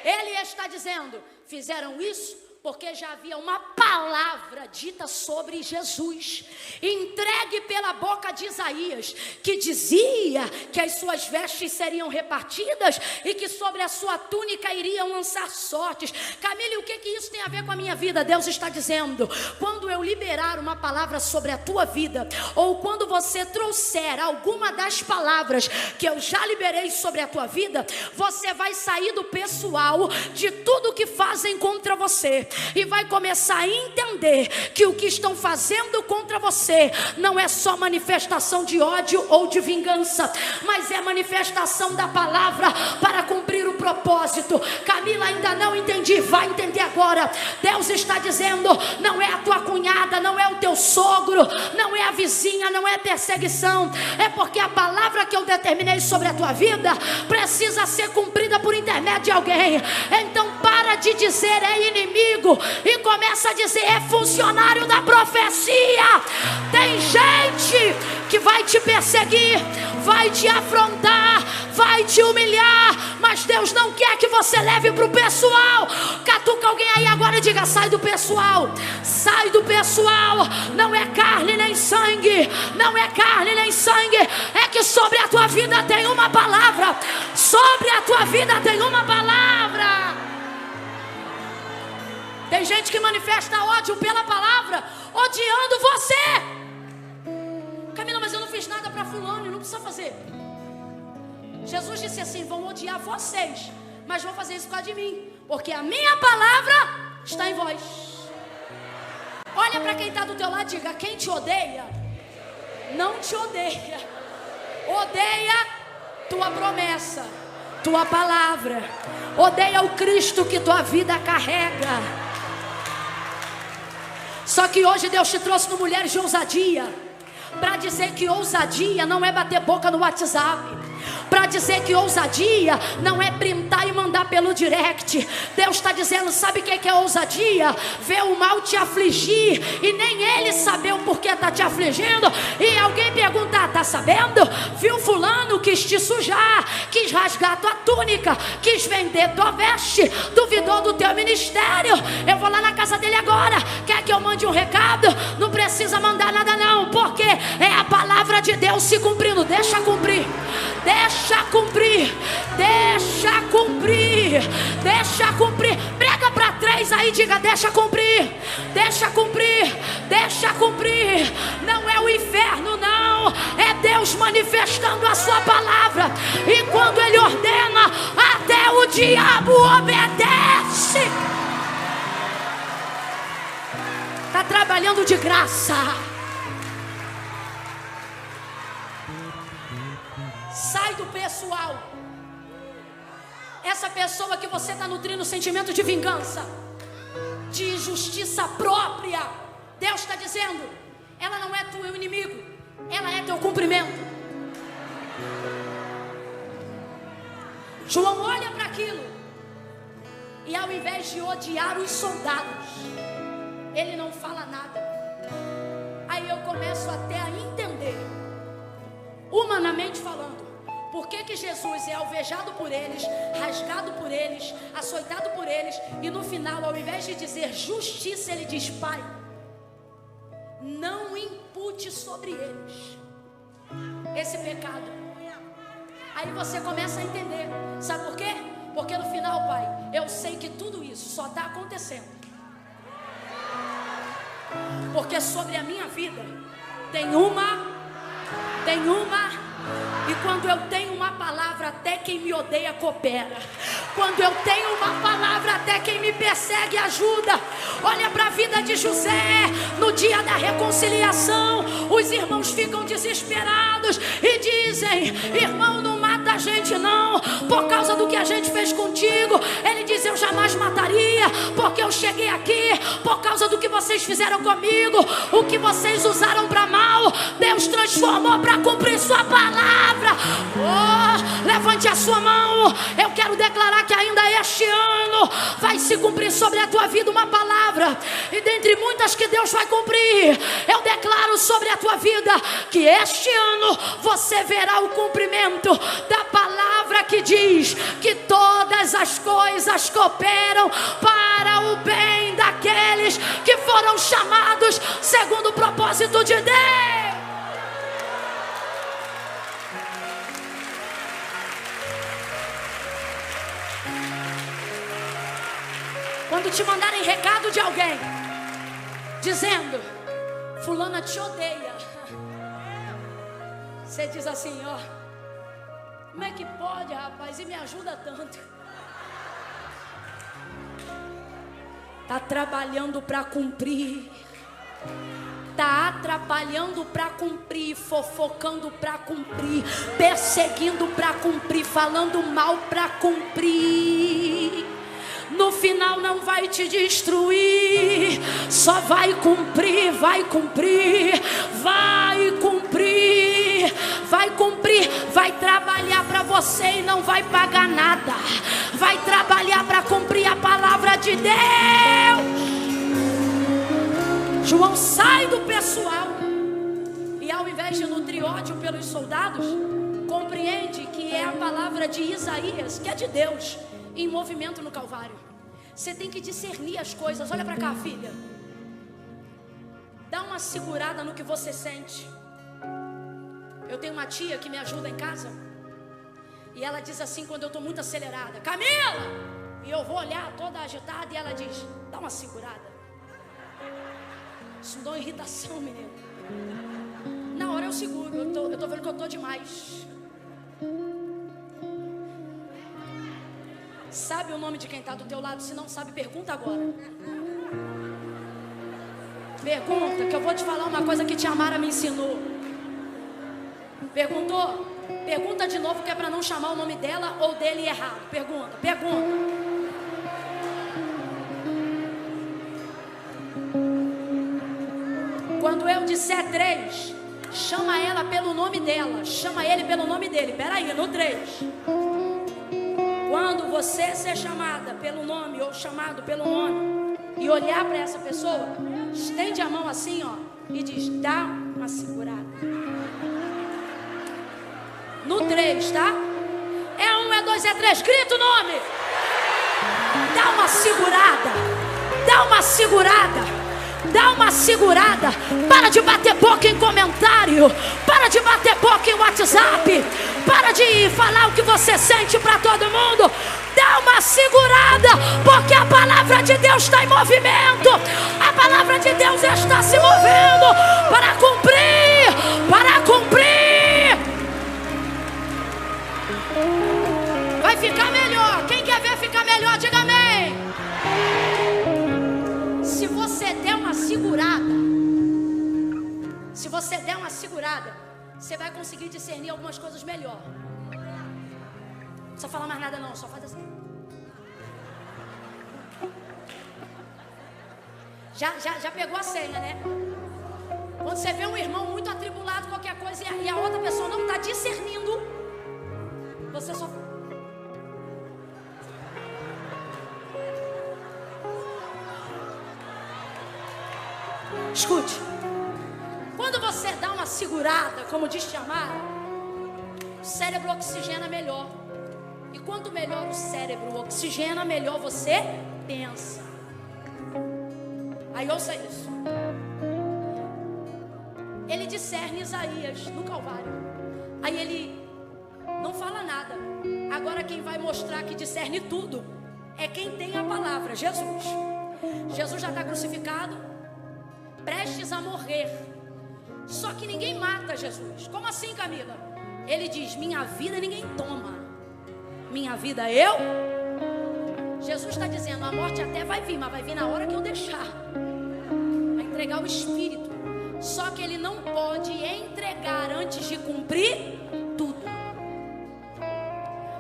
Ele está dizendo: fizeram isso porque já havia uma palavra dita sobre Jesus, entregue pela boca de Isaías, que dizia que as suas vestes seriam repartidas e que sobre a sua túnica iriam lançar sortes. Camille, o que isso tem a ver com a minha vida? Deus está dizendo: quando eu liberar uma palavra sobre a tua vida, ou quando você trouxer alguma das palavras que eu já liberei sobre a tua vida, você vai sair do pessoal, de tudo que fazem contra você, e vai começar a entender que o que estão fazendo contra você não é só manifestação de ódio ou de vingança, mas é manifestação da palavra para cumprir o propósito. Camila, ainda não entendi, vai entender agora. Deus está dizendo: não é a tua cunhada, não é o teu sogro, não é a vizinha, não é perseguição, é porque a palavra que eu determinei sobre a tua vida precisa ser cumprida por intermédio de alguém. Então para de dizer é inimigo e começa a dizer é funcionário da profecia. Tem gente que vai te perseguir, vai te afrontar, vai te humilhar, mas Deus não quer que você leve para o pessoal. Catuca alguém aí agora e diga: sai do pessoal, sai do pessoal. Não é carne nem sangue, não é carne nem sangue, é que sobre a tua vida tem uma palavra, sobre a tua vida tem uma palavra. Tem gente que manifesta ódio pela palavra, odiando você. Camila, mas eu não fiz nada para fulano, não precisa fazer. Jesus disse assim: vão odiar vocês, mas vão fazer isso por causa de mim, porque a minha palavra está em vós. Olha para quem está do teu lado e diga: quem te odeia, não te odeia, odeia tua promessa, tua palavra, odeia o Cristo que tua vida carrega. Só que hoje Deus te trouxe no Mulheres de Ousadia para dizer que ousadia não é bater boca no WhatsApp, para dizer que ousadia não é printar e mandar mandar pelo direct. Deus está dizendo, sabe o que é ousadia? Ver o mal te afligir e nem ele saber o porquê está te afligindo. E alguém perguntar, tá sabendo? Viu fulano, quis te sujar, quis rasgar tua túnica, quis vender tua veste, duvidou do teu ministério. Eu vou lá na casa dele agora. Quer que eu mande um recado? Não precisa mandar nada não, porque é a palavra de Deus se cumprindo. Deixa cumprir, deixa cumprir, deixa cumprir, deixa cumprir. Prega para 3 aí, diga, deixa cumprir, deixa cumprir, deixa cumprir. Não é o inferno não, é Deus manifestando a sua palavra. E quando ele ordena, até o diabo obedece. Está trabalhando de graça. Sai do pessoal. Essa pessoa que você está nutrindo sentimento de vingança, de justiça própria, Deus está dizendo, ela não é teu inimigo, ela é teu cumprimento. João olha para aquilo e ao invés de odiar os soldados, ele não fala nada. Aí eu começo até a entender, humanamente falando, por que Jesus é alvejado por eles, rasgado por eles, açoitado por eles, e no final, ao invés de dizer justiça, ele diz, Pai, não impute sobre eles esse pecado. Aí você começa a entender, sabe por quê? Porque no final, Pai, eu sei que tudo isso só está acontecendo porque sobre a minha vida tem uma, e quando eu tenho uma palavra, até quem me odeia coopera. Quando eu tenho uma palavra, até quem me persegue ajuda. Olha para a vida de José, no dia da reconciliação, os irmãos ficam desesperados e dizem, irmão, não mata a gente não, por causa do que a gente fez contigo. Ele diz, eu jamais mataria, porque eu cheguei aqui por causa do que vocês fizeram comigo. O que vocês usaram para mal, Deus transformou para cumprir sua palavra. Oh, levante a sua mão. Eu quero declarar que ainda este ano vai se cumprir sobre a tua vida uma palavra, e dentre muitas que Deus vai cumprir, eu declaro sobre a tua vida que este ano você verá o cumprimento da palavra que diz que todas as coisas cooperam para o bem daqueles que foram chamados segundo o propósito de Deus. Quando te mandarem recado de alguém dizendo, fulana te odeia, você diz assim, ó, como é que pode, rapaz, e me ajuda tanto. Tá trabalhando para cumprir, tá atrapalhando para cumprir, fofocando para cumprir, perseguindo para cumprir, falando mal para cumprir. No final não vai te destruir, só vai cumprir, vai cumprir, vai cumprir, vai cumprir, vai trabalhar para você e não vai pagar nada, vai trabalhar para cumprir a palavra de Deus. João sai do pessoal e ao invés de nutrir ódio pelos soldados, compreende que é a palavra de Isaías, que é de Deus, em movimento no Calvário. Você tem que discernir as coisas. Olha para cá, filha, dá uma segurada no que você sente. Eu tenho uma tia que me ajuda em casa, e ela diz assim quando eu estou muito acelerada, Camila, e eu vou olhar toda agitada, e ela diz, dá uma segurada. Isso me dá uma irritação, menino. Na hora eu seguro, eu tô vendo que eu tô demais. Sabe o nome de quem está do teu lado? Se não sabe, pergunta agora. Pergunta, que eu vou te falar uma coisa que tia Mara me ensinou. Perguntou? Pergunta de novo, que é para não chamar o nome dela ou dele errado. Pergunta. Quando eu disser 3, chama ela pelo nome dela, chama ele pelo nome dele. Peraí, no 3. Quando você ser chamada pelo nome ou chamado pelo nome e olhar para essa pessoa, estende a mão assim, ó, e diz: dá uma segurada. No 3, tá? É 1, é 2, é 3, grita o nome. Dá uma segurada. Dá uma segurada. Dá uma segurada. Para de bater boca em comentário. Para de bater boca em WhatsApp. Para de falar o que você sente para todo mundo. Dá uma segurada, porque a palavra de Deus está em movimento. A palavra de Deus está se movendo para cumprir. Para cumprir. Vai ficar melhor. Quem quer ver ficar melhor, diga amém. Se você der uma segurada, você vai conseguir discernir algumas coisas melhor. Não precisa falar mais nada não, só faz assim. Já pegou a senha, né? Quando você vê um irmão muito atribulado, qualquer coisa, e a outra pessoa não está discernindo, você só... Escute. Quando você dá uma segurada, como diz Tiamara, o cérebro oxigena melhor. E quanto melhor o cérebro oxigena, melhor você pensa. Aí ouça isso. Ele discerne Isaías no Calvário. Aí ele não fala nada. Agora quem vai mostrar que discerne tudo é quem tem a palavra, Jesus. Jesus já está crucificado, prestes a morrer. Só que ninguém mata Jesus. Como assim, Camila? Ele diz: minha vida ninguém toma, minha vida eu. Jesus está dizendo: a morte até vai vir, mas vai vir na hora que eu deixar. Vai entregar o Espírito. Só que ele não pode entregar antes de cumprir tudo.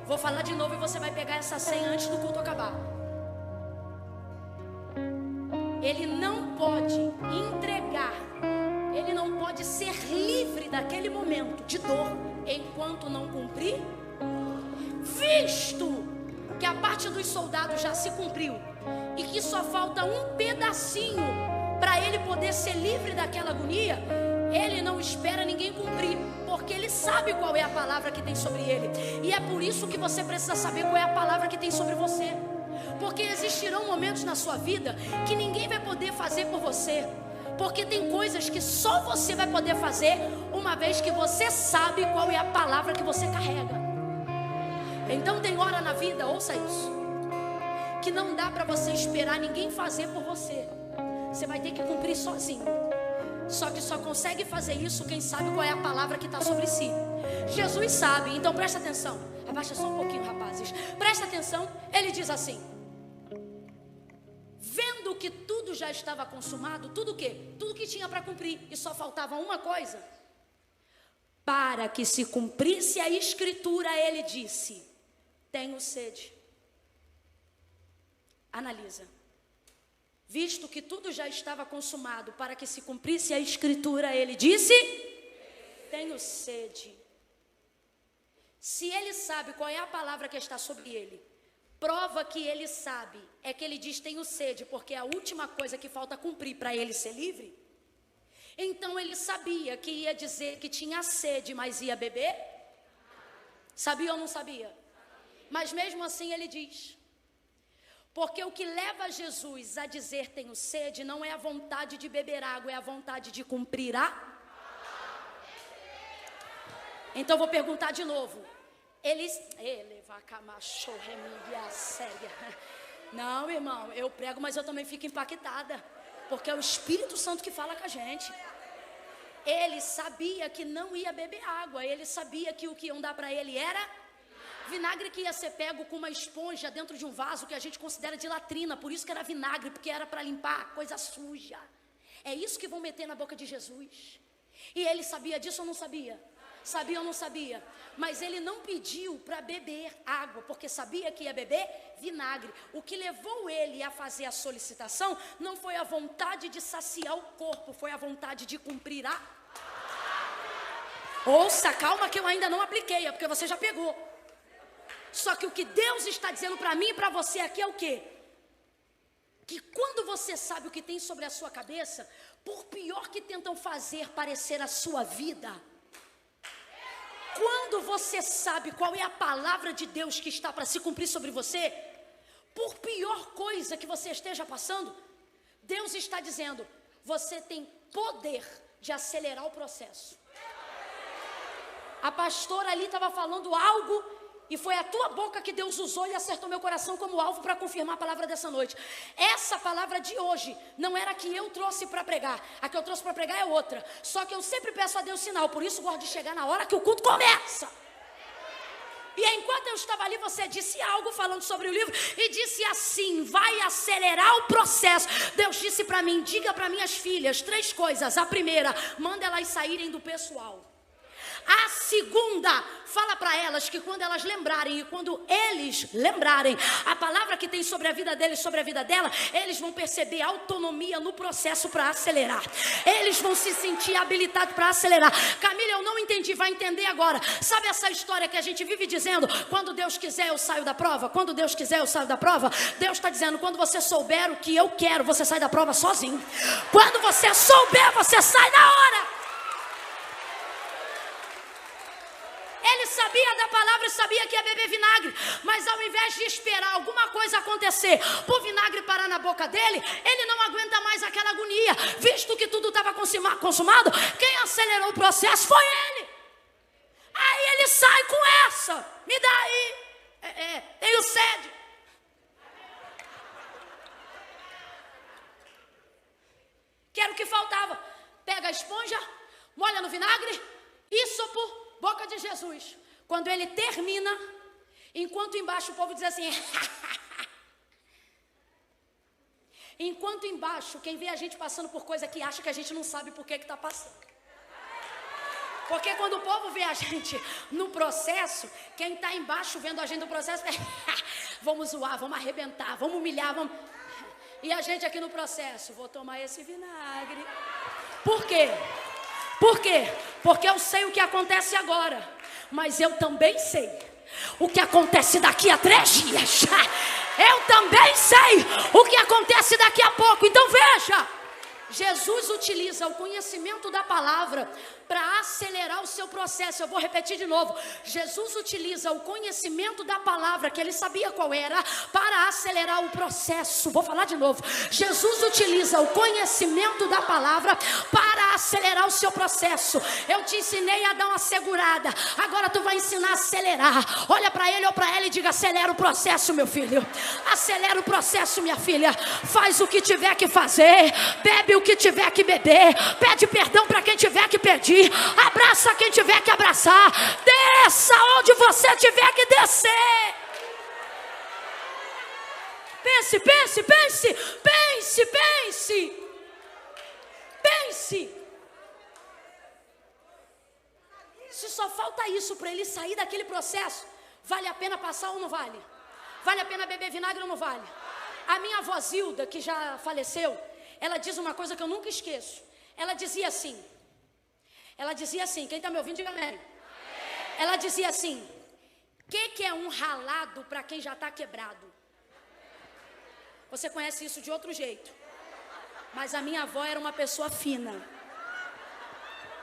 Vou falar de novo e você vai pegar essa senha antes do culto acabar. Ele não pode entregar, ele não pode ser livre daquele momento de dor enquanto não cumprir. Visto que a parte dos soldados já se cumpriu e que só falta um pedacinho para ele poder ser livre daquela agonia, ele não espera ninguém cumprir, porque ele sabe qual é a palavra que tem sobre ele. E é por isso que você precisa saber qual é a palavra que tem sobre você. Porque existirão momentos na sua vida que ninguém vai poder fazer por você. Porque tem coisas que só você vai poder fazer uma vez que você sabe qual é a palavra que você carrega. Então tem hora na vida, ouça isso, que não dá para você esperar ninguém fazer por você. Você vai ter que cumprir sozinho. Só que só consegue fazer isso quem sabe qual é a palavra que está sobre si. Jesus sabe, então presta atenção. Abaixa só um pouquinho, rapazes. Presta atenção, ele diz assim: vendo que tudo já estava consumado, tudo o quê? Tudo que tinha para cumprir, e só faltava uma coisa. Para que se cumprisse a escritura, ele disse: tenho sede. Analisa. Visto que tudo já estava consumado, para que se cumprisse a escritura, ele disse: tenho sede. Se ele sabe qual é a palavra que está sobre ele, prova que ele sabe é que ele diz tenho sede, porque é a última coisa que falta cumprir para ele ser livre. Então ele sabia que ia dizer que tinha sede, mas ia beber? Sabia ou não sabia? Mas mesmo assim ele diz. Porque o que leva Jesus a dizer tenho sede não é a vontade de beber água, é a vontade de cumprir a... Então vou perguntar de novo. Não, irmão, eu prego, mas eu também fico impactada, porque é o Espírito Santo que fala com a gente. Ele sabia que não ia beber água, ele sabia que o que iam dar para ele era vinagre, que ia ser pego com uma esponja dentro de um vaso que a gente considera de latrina. Por isso que era vinagre, porque era para limpar coisa suja. É isso que vão meter na boca de Jesus. E ele sabia disso ou não sabia? Sabia ou não sabia? Mas ele não pediu para beber água, porque sabia que ia beber vinagre. O que levou ele a fazer a solicitação não foi a vontade de saciar o corpo, foi a vontade de cumprir a... Ouça, calma que eu ainda não apliquei, é porque você já pegou. Só que o que Deus está dizendo para mim e para você aqui é o quê? Que quando você sabe o que tem sobre a sua cabeça, por pior que tentam fazer parecer a sua vida, quando você sabe qual é a palavra de Deus que está para se cumprir sobre você, por pior coisa que você esteja passando, Deus está dizendo, você tem poder de acelerar o processo. A pastora ali estava falando algo e foi a tua boca que Deus usou e acertou meu coração como alvo para confirmar a palavra dessa noite. Essa palavra de hoje não era a que eu trouxe para pregar. A que eu trouxe para pregar é outra. Só que eu sempre peço a Deus sinal, por isso gosto de chegar na hora que o culto começa. E enquanto eu estava ali, você disse algo falando sobre o livro e disse assim, vai acelerar o processo. Deus disse para mim, diga para minhas filhas 3 coisas. A primeira, manda elas saírem do pessoal. A segunda, fala para elas que quando elas lembrarem e quando eles lembrarem a palavra que tem sobre a vida deles, sobre a vida dela, eles vão perceber autonomia no processo para acelerar. Eles vão se sentir habilitados para acelerar. Camila, eu não entendi, vai entender agora. Sabe essa história que a gente vive dizendo, quando Deus quiser eu saio da prova? Quando Deus quiser eu saio da prova? Deus está dizendo, quando você souber o que eu quero, você sai da prova sozinho. Quando você souber, você sai na hora. Ele sabia da palavra e sabia que ia beber vinagre, mas ao invés de esperar alguma coisa acontecer, para o vinagre parar na boca dele, ele não aguenta mais aquela agonia. Visto que tudo estava consumado, quem acelerou o processo foi ele. Aí ele sai com essa, me dá aí, tenho sede. Que era o que faltava. Pega a esponja, molha no vinagre e sopro. Boca de Jesus. Quando ele termina, enquanto embaixo o povo diz assim, enquanto embaixo, quem vê a gente passando por coisa que acha que a gente não sabe por que está passando. Porque quando o povo vê a gente no processo, quem está embaixo vendo a gente no processo, vamos zoar, vamos arrebentar, vamos humilhar, vamos... E a gente aqui no processo, vou tomar esse vinagre. Por quê? Por quê? Porque eu sei o que acontece agora, mas eu também sei o que acontece daqui a 3 dias. Eu também sei o que acontece daqui a pouco. Então veja, Jesus utiliza o conhecimento da palavra para acelerar o seu processo. Eu vou repetir de novo. Jesus utiliza o conhecimento da palavra, que ele sabia qual era, para acelerar o processo. Vou falar de novo. Jesus utiliza o conhecimento da palavra para acelerar o seu processo. Eu te ensinei a dar uma segurada, agora tu vai ensinar a acelerar. Olha para ele ou para ela e diga, acelera o processo, meu filho. Acelera o processo, minha filha. Faz o que tiver que fazer, bebe o que tiver que beber, pede perdão para quem tiver que pedir, abraça quem tiver que abraçar, desça onde você tiver que descer. Pense, pense, pense, pense, pense, pense. Se só falta isso para ele sair daquele processo, vale a pena passar ou não vale? Vale a pena beber vinagre ou não vale? A minha avó Zilda, que já faleceu, ela diz uma coisa que eu nunca esqueço. Ela dizia assim, quem está me ouvindo, diga amém. Ela dizia assim, o que é um ralado para quem já está quebrado? Você conhece isso de outro jeito, mas a minha avó era uma pessoa fina.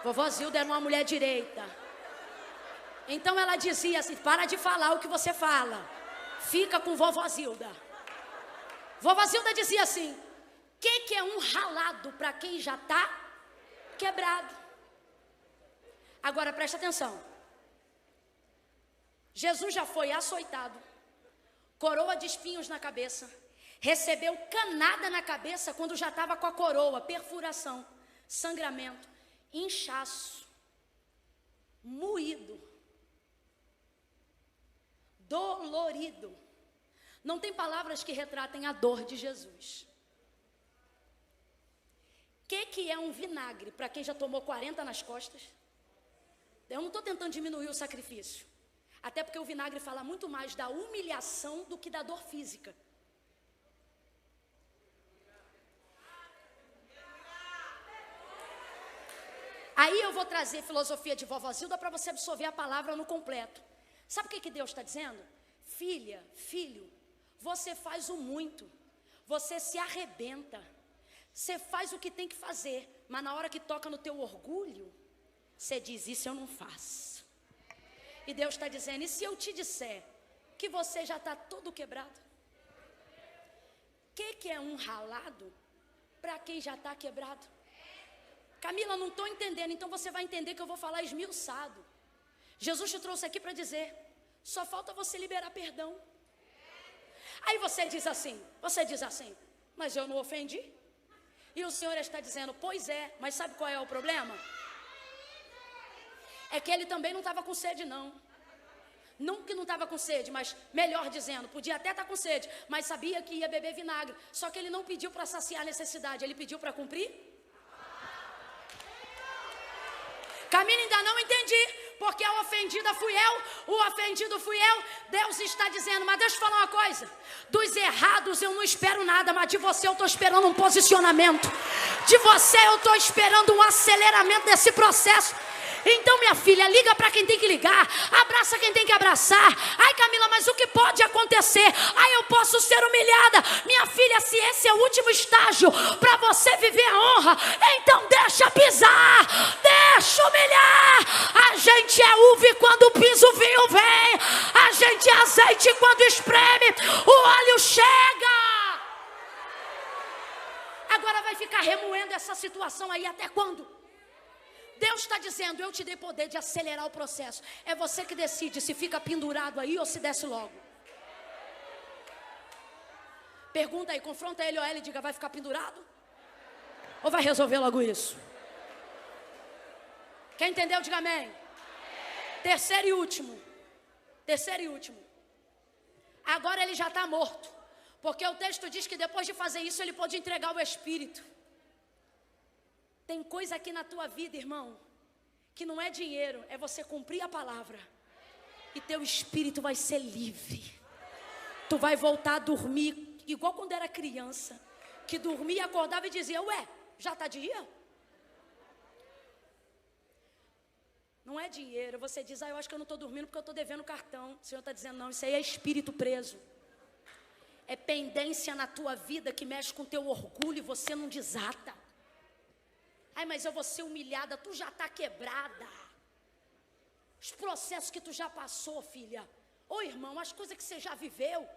Vovó Zilda era uma mulher direita. Então ela dizia assim, para de falar o que você fala, fica com vovó Zilda. Vovó Zilda dizia assim, o que é um ralado para quem já está quebrado? Agora presta atenção. Jesus já foi açoitado, coroa de espinhos na cabeça, recebeu canada na cabeça quando já estava com a coroa, perfuração, sangramento, inchaço, moído, dolorido. Não tem palavras que retratem a dor de Jesus. O que é um vinagre para quem já tomou 40 nas costas? Eu não estou tentando diminuir o sacrifício, até porque o vinagre fala muito mais da humilhação do que da dor física. Aí eu vou trazer filosofia de vovó Zilda para você absorver a palavra no completo. Sabe o que Deus está dizendo? Filha, filho, você faz o muito, você se arrebenta, você faz o que tem que fazer, mas na hora que toca no teu orgulho, você diz, isso eu não faço. E Deus está dizendo, e se eu te disser que você já está todo quebrado? O que é um ralado para quem já está quebrado? Camila, não estou entendendo, então você vai entender que eu vou falar esmiuçado. Jesus te trouxe aqui para dizer, só falta você liberar perdão. Aí você diz assim, mas eu não ofendi? E o Senhor está dizendo, pois é, mas sabe qual é o problema? É que ele também não estava com sede não. Nunca não estava com sede, mas melhor dizendo, podia até estar com sede, mas sabia que ia beber vinagre. Só que ele não pediu para saciar a necessidade, ele pediu para cumprir. Camila, ainda não entendi, porque a ofendida fui eu, o ofendido fui eu. Deus está dizendo, mas deixa eu falar uma coisa, dos errados eu não espero nada, mas de você eu estou esperando um posicionamento, de você eu estou esperando um aceleramento desse processo. Então, minha filha, liga para quem tem que ligar, abraça quem tem que abraçar. Ai, Camila, mas o que pode acontecer? Ai, eu posso ser humilhada. Minha filha, se esse é o último estágio para você viver a honra, então deixa pisar, deixa humilhar. A gente é uva e quando pisa o vinho vem, a gente é azeite quando espreme, o óleo chega. Agora vai ficar remoendo essa situação aí até quando? Deus está dizendo, eu te dei poder de acelerar o processo. É você que decide se fica pendurado aí ou se desce logo. Pergunta aí, confronta ele ou ela e diga, vai ficar pendurado? Ou vai resolver logo isso? Quem entendeu, diga amém. Terceiro e último. Agora ele já está morto. Porque o texto diz que depois de fazer isso, ele pode entregar o Espírito. Tem coisa aqui na tua vida, irmão, que não é dinheiro, é você cumprir a palavra. E teu espírito vai ser livre. Tu vai voltar a dormir, igual quando era criança, que dormia, acordava e dizia, ué, já está dia? Não é dinheiro, você diz, eu acho que eu não estou dormindo porque eu estou devendo cartão. O Senhor está dizendo, não, isso aí é espírito preso. É pendência na tua vida que mexe com teu orgulho e você não desata. Ai, mas eu vou ser humilhada, tu já está quebrada. Os processos que tu já passou, filha. Ô irmão, as coisas que você já viveu,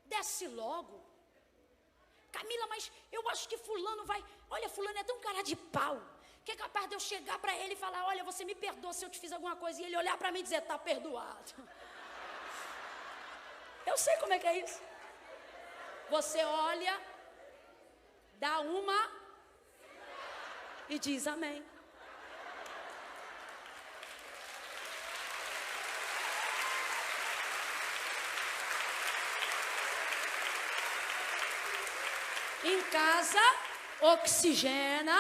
desce logo. Camila, mas eu acho que fulano vai... Olha, fulano é tão cara de pau, que é capaz de eu chegar para ele e falar, olha, você me perdoa se eu te fiz alguma coisa. E ele olhar para mim e dizer, tá perdoado. Eu sei como é que é isso. Você olha, dá uma... e diz amém. Em casa, oxigena.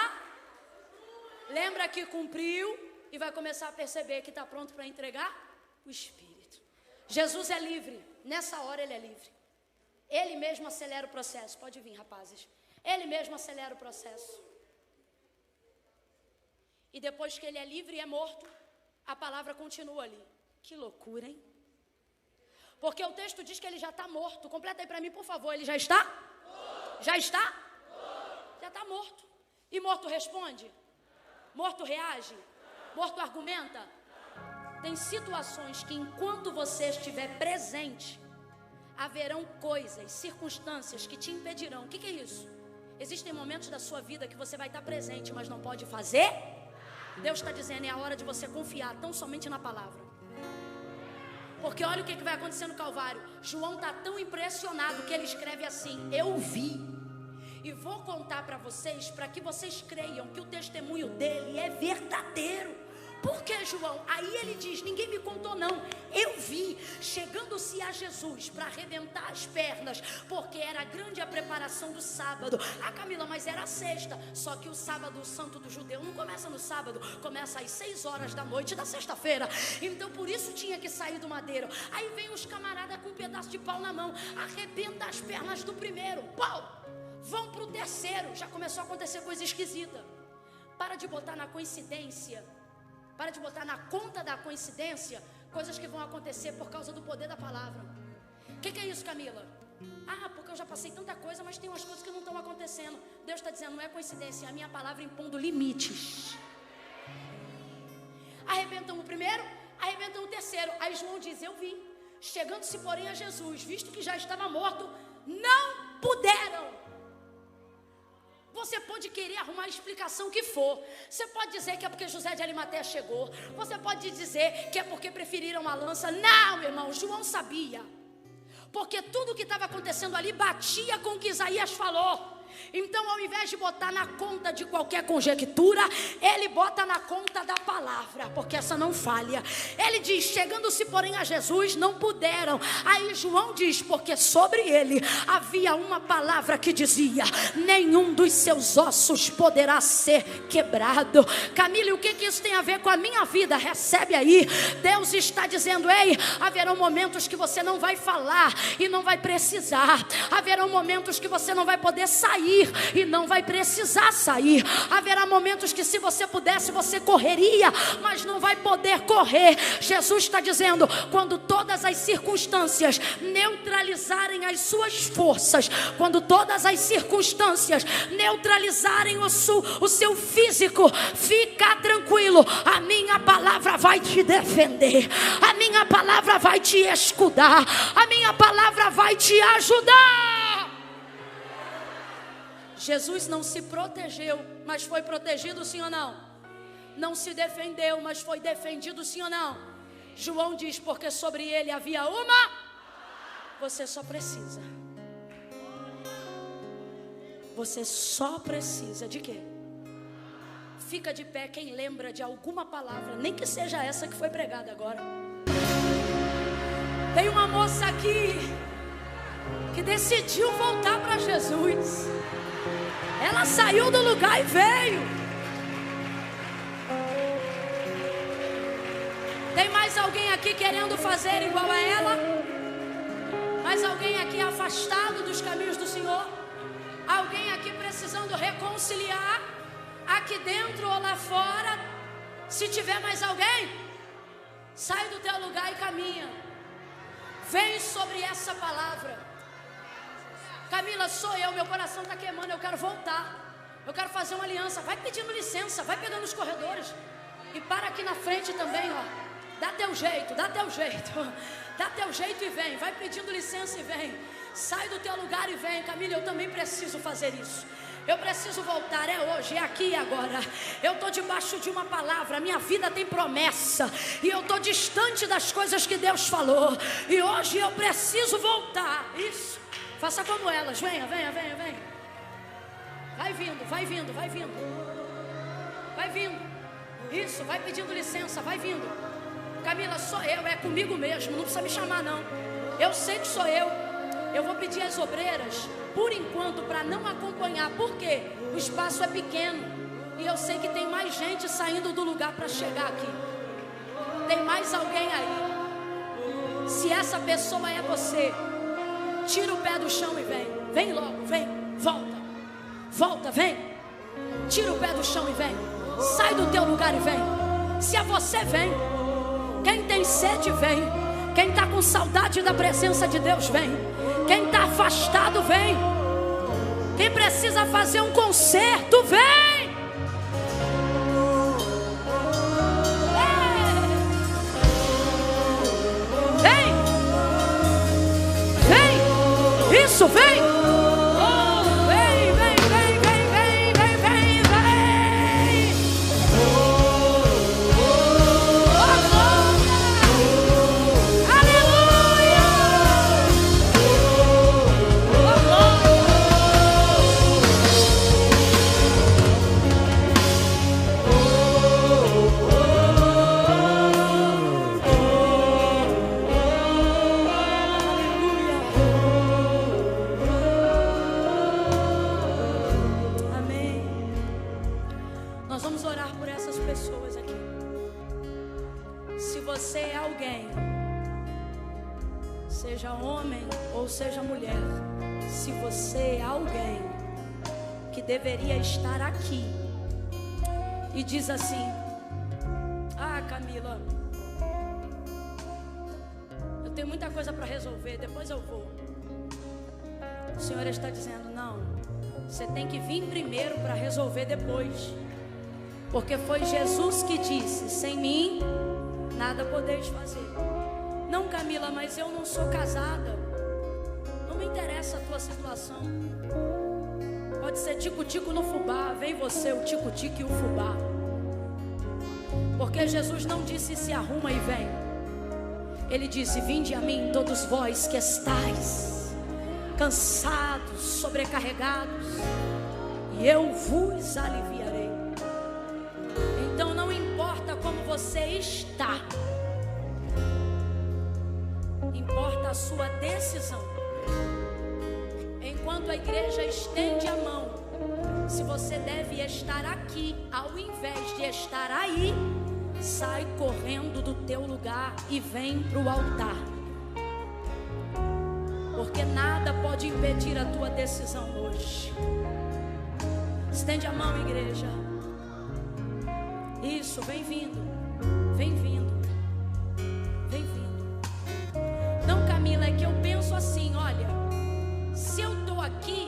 Lembra que cumpriu e vai começar a perceber que está pronto para entregar o Espírito. Jesus é livre. Nessa hora ele é livre. Ele mesmo acelera o processo. Pode vir, rapazes. Ele mesmo acelera o processo. E depois que ele é livre e é morto, a palavra continua ali. Que loucura, hein? Porque o texto diz que ele já está morto. Completa aí para mim, por favor. Ele já está? Já está? Já está morto. E morto responde? Morto reage? Morto argumenta? Tem situações que enquanto você estiver presente, haverão coisas, circunstâncias que te impedirão. O que é isso? Existem momentos da sua vida que você vai estar presente, mas não pode fazer. Deus está dizendo, é a hora de você confiar tão somente na palavra. Porque olha o que vai acontecer no Calvário. João está tão impressionado que ele escreve assim, eu vi. E vou contar para vocês, para que vocês creiam que o testemunho dele é verdadeiro. Por que, João? Aí ele diz, ninguém me contou não, eu vi, chegando-se a Jesus para arrebentar as pernas, porque era grande a preparação do sábado. Ah, Camila, mas era a sexta, só que o sábado santo do judeu não começa no sábado, começa às 6 horas da noite da sexta-feira, então por isso tinha que sair do madeiro. Aí vem os camaradas com um pedaço de pau na mão, arrebenta as pernas do primeiro, pau, vão para o terceiro, já começou a acontecer coisa esquisita. Para de botar na coincidência, para de botar na conta da coincidência coisas que vão acontecer por causa do poder da palavra. O que é isso, Camila? Ah, porque eu já passei tanta coisa, mas tem umas coisas que não estão acontecendo. Deus está dizendo, não é coincidência, é a minha palavra impondo limites. Arrebentam o primeiro, arrebentam o terceiro. Aí João diz, eu vi. Chegando-se, porém, a Jesus, visto que já estava morto, não puderam. Você pode querer arrumar a explicação que for. Você pode dizer que é porque José de Arimateia chegou. Você pode dizer que é porque preferiram a lança. Não, meu irmão, João sabia. Porque tudo que estava acontecendo ali batia com o que Isaías falou. Então, ao invés de botar na conta de qualquer conjectura, ele bota na conta da palavra, porque essa não falha. Ele diz, chegando-se porém a Jesus, não puderam. Aí João diz, porque sobre ele havia uma palavra que dizia, nenhum dos seus ossos poderá ser quebrado. Camila, o que isso tem a ver com a minha vida? Recebe aí. Deus está dizendo, ei, haverão momentos que você não vai falar e não vai precisar. Haverão momentos que você não vai poder sair e não vai precisar sair. Haverá momentos que se você pudesse, você correria, mas não vai poder correr. Jesus está dizendo, quando todas as circunstâncias neutralizarem as suas forças, quando todas as circunstâncias neutralizarem o seu físico, fica tranquilo, a minha palavra vai te defender, a minha palavra vai te escudar, a minha palavra vai te ajudar. Jesus não se protegeu, mas foi protegido, sim ou não? Não se defendeu, mas foi defendido, sim ou não? João diz, porque sobre ele havia uma. Você só precisa. Você só precisa de quê? Fica de pé quem lembra de alguma palavra, nem que seja essa que foi pregada agora. Tem uma moça aqui que decidiu voltar para Jesus. Ela saiu do lugar e veio. Tem mais alguém aqui querendo fazer igual a ela? Mais alguém aqui afastado dos caminhos do Senhor? Alguém aqui precisando reconciliar? Aqui dentro ou lá fora? Se tiver mais alguém, sai do teu lugar e caminha. Vem sobre essa palavra. Camila, sou eu, meu coração está queimando, eu quero voltar. Eu quero fazer uma aliança. Vai pedindo licença, vai pegando os corredores. E para aqui na frente também, ó. Dá teu jeito, dá teu jeito. Dá teu jeito e vem. Vai pedindo licença e vem. Sai do teu lugar e vem. Camila, eu também preciso fazer isso. Eu preciso voltar, é hoje, é aqui e agora. Eu estou debaixo de uma palavra, minha vida tem promessa. E eu estou distante das coisas que Deus falou. E hoje eu preciso voltar. Isso. Faça como elas, venha. Vai vindo. Vai vindo. Isso, vai pedindo licença, vai vindo. Camila, sou eu, é comigo mesmo, não precisa me chamar não. Eu sei que sou eu. Eu vou pedir às obreiras, por enquanto, para não acompanhar. Por quê? O espaço é pequeno. E eu sei que tem mais gente saindo do lugar para chegar aqui. Tem mais alguém aí. Se essa pessoa é você, tira o pé do chão e vem. Vem logo, vem, volta, vem. Tira o pé do chão e vem. Sai do teu lugar e vem. Se é você, vem. Quem tem sede, vem. Quem está com saudade da presença de Deus, vem. Quem está afastado, vem. Quem precisa fazer um concerto, vem. Vem. Isso, vem. Seja homem ou seja mulher, se você é alguém que deveria estar aqui e diz assim: ah, Camila, eu tenho muita coisa para resolver, depois eu vou. O Senhor está dizendo, não, você tem que vir primeiro para resolver depois. Porque foi Jesus que disse, sem mim, nada podeis fazer. Não, Camila, mas eu não sou casada. Não me interessa a tua situação. Pode ser tico-tico no fubá. Vem você, o tico-tico e o fubá. Porque Jesus não disse se arruma e vem. Ele disse, vinde a mim todos vós que estáis cansados, sobrecarregados, e eu vos aliviarei. Então não importa como você está, importa a sua decisão. Enquanto a igreja estende a mão, se você deve estar aqui ao invés de estar aí, sai correndo do teu lugar e vem para o altar. Porque nada pode impedir a tua decisão hoje. Estende a mão, igreja. Isso, vem vindo. Vem vindo. Vem vindo. Não, Camila, é que eu penso assim, olha, se eu estou aqui,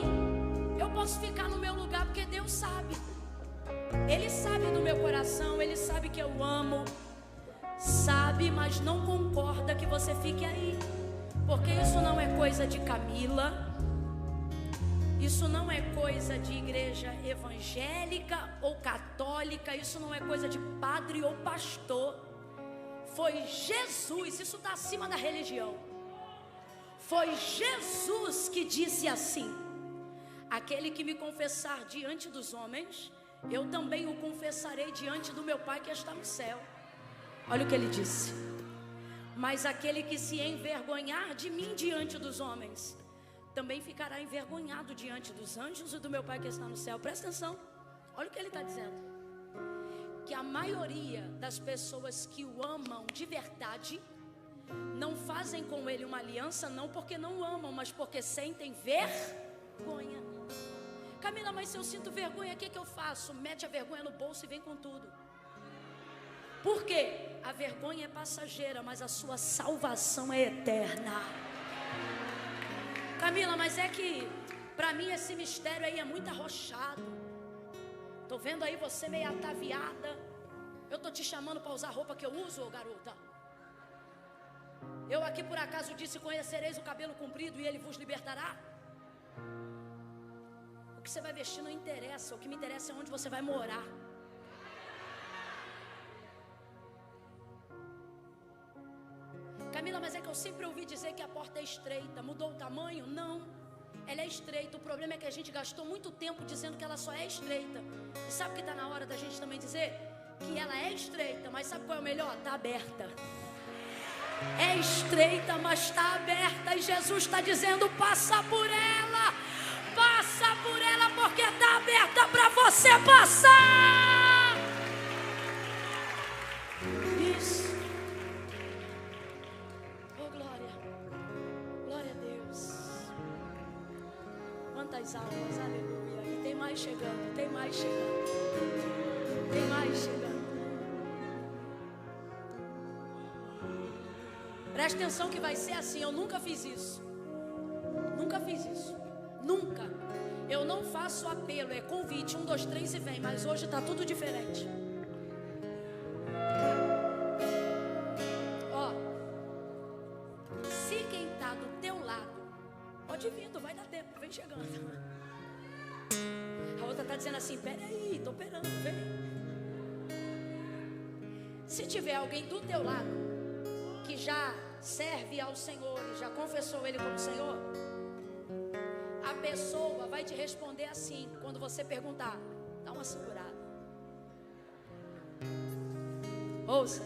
eu posso ficar no meu lugar porque Deus sabe. Ele sabe do meu coração, Ele sabe que eu amo. Sabe, mas não concorda que você fique aí. Porque isso não é coisa de Camila. Isso não é coisa de igreja evangélica ou católica. Isso não é coisa de padre ou pastor. Foi Jesus, isso está acima da religião. Foi Jesus que disse assim: aquele que me confessar diante dos homens, eu também o confessarei diante do meu Pai que está no céu. Olha o que ele disse. Mas aquele que se envergonhar de mim diante dos homens, também ficará envergonhado diante dos anjos e do meu Pai que está no céu. Presta atenção, olha o que ele está dizendo. Que a maioria das pessoas que o amam de verdade não fazem com ele uma aliança, não porque não amam, mas porque sentem vergonha. Camila, mas se eu sinto vergonha, o que eu faço? Mete a vergonha no bolso e vem com tudo. Por quê? A vergonha é passageira, mas a sua salvação é eterna. Camila, mas é que para mim esse mistério aí é muito arrochado. Tô vendo aí você meio ataviada. Eu tô te chamando para usar a roupa que eu uso, garota. Eu aqui por acaso disse, conhecereis o cabelo comprido e ele vos libertará. O que você vai vestir não interessa. O que me interessa é onde você vai morar. Camila, mas é que eu sempre ouvi dizer que a porta é estreita. Mudou o tamanho? Não, ela é estreita. O problema é que a gente gastou muito tempo dizendo que ela só é estreita. E sabe o que está na hora da gente também dizer? Que ela é estreita, mas sabe qual é o melhor? Está aberta. É estreita, mas está aberta. E Jesus está dizendo, passa por ela. Passa por ela, porque está aberta para você passar. Isso. Quantas almas, aleluia. E tem mais chegando, tem mais chegando. Tem mais chegando. Presta atenção que vai ser assim. Eu nunca fiz isso. Nunca fiz isso. Nunca. Eu não faço apelo, é convite. 1, 2, 3 e vem. Mas hoje está tudo diferente. Ó, se quem está do teu lado, pode vir, tu vai dar tempo, vem chegando. A outra está dizendo assim, peraí, estou esperando, vem. Se tiver alguém do teu lado que já serve ao Senhor e já confessou Ele como Senhor, a pessoa vai te responder assim, quando você perguntar, dá uma segurada. Ouça.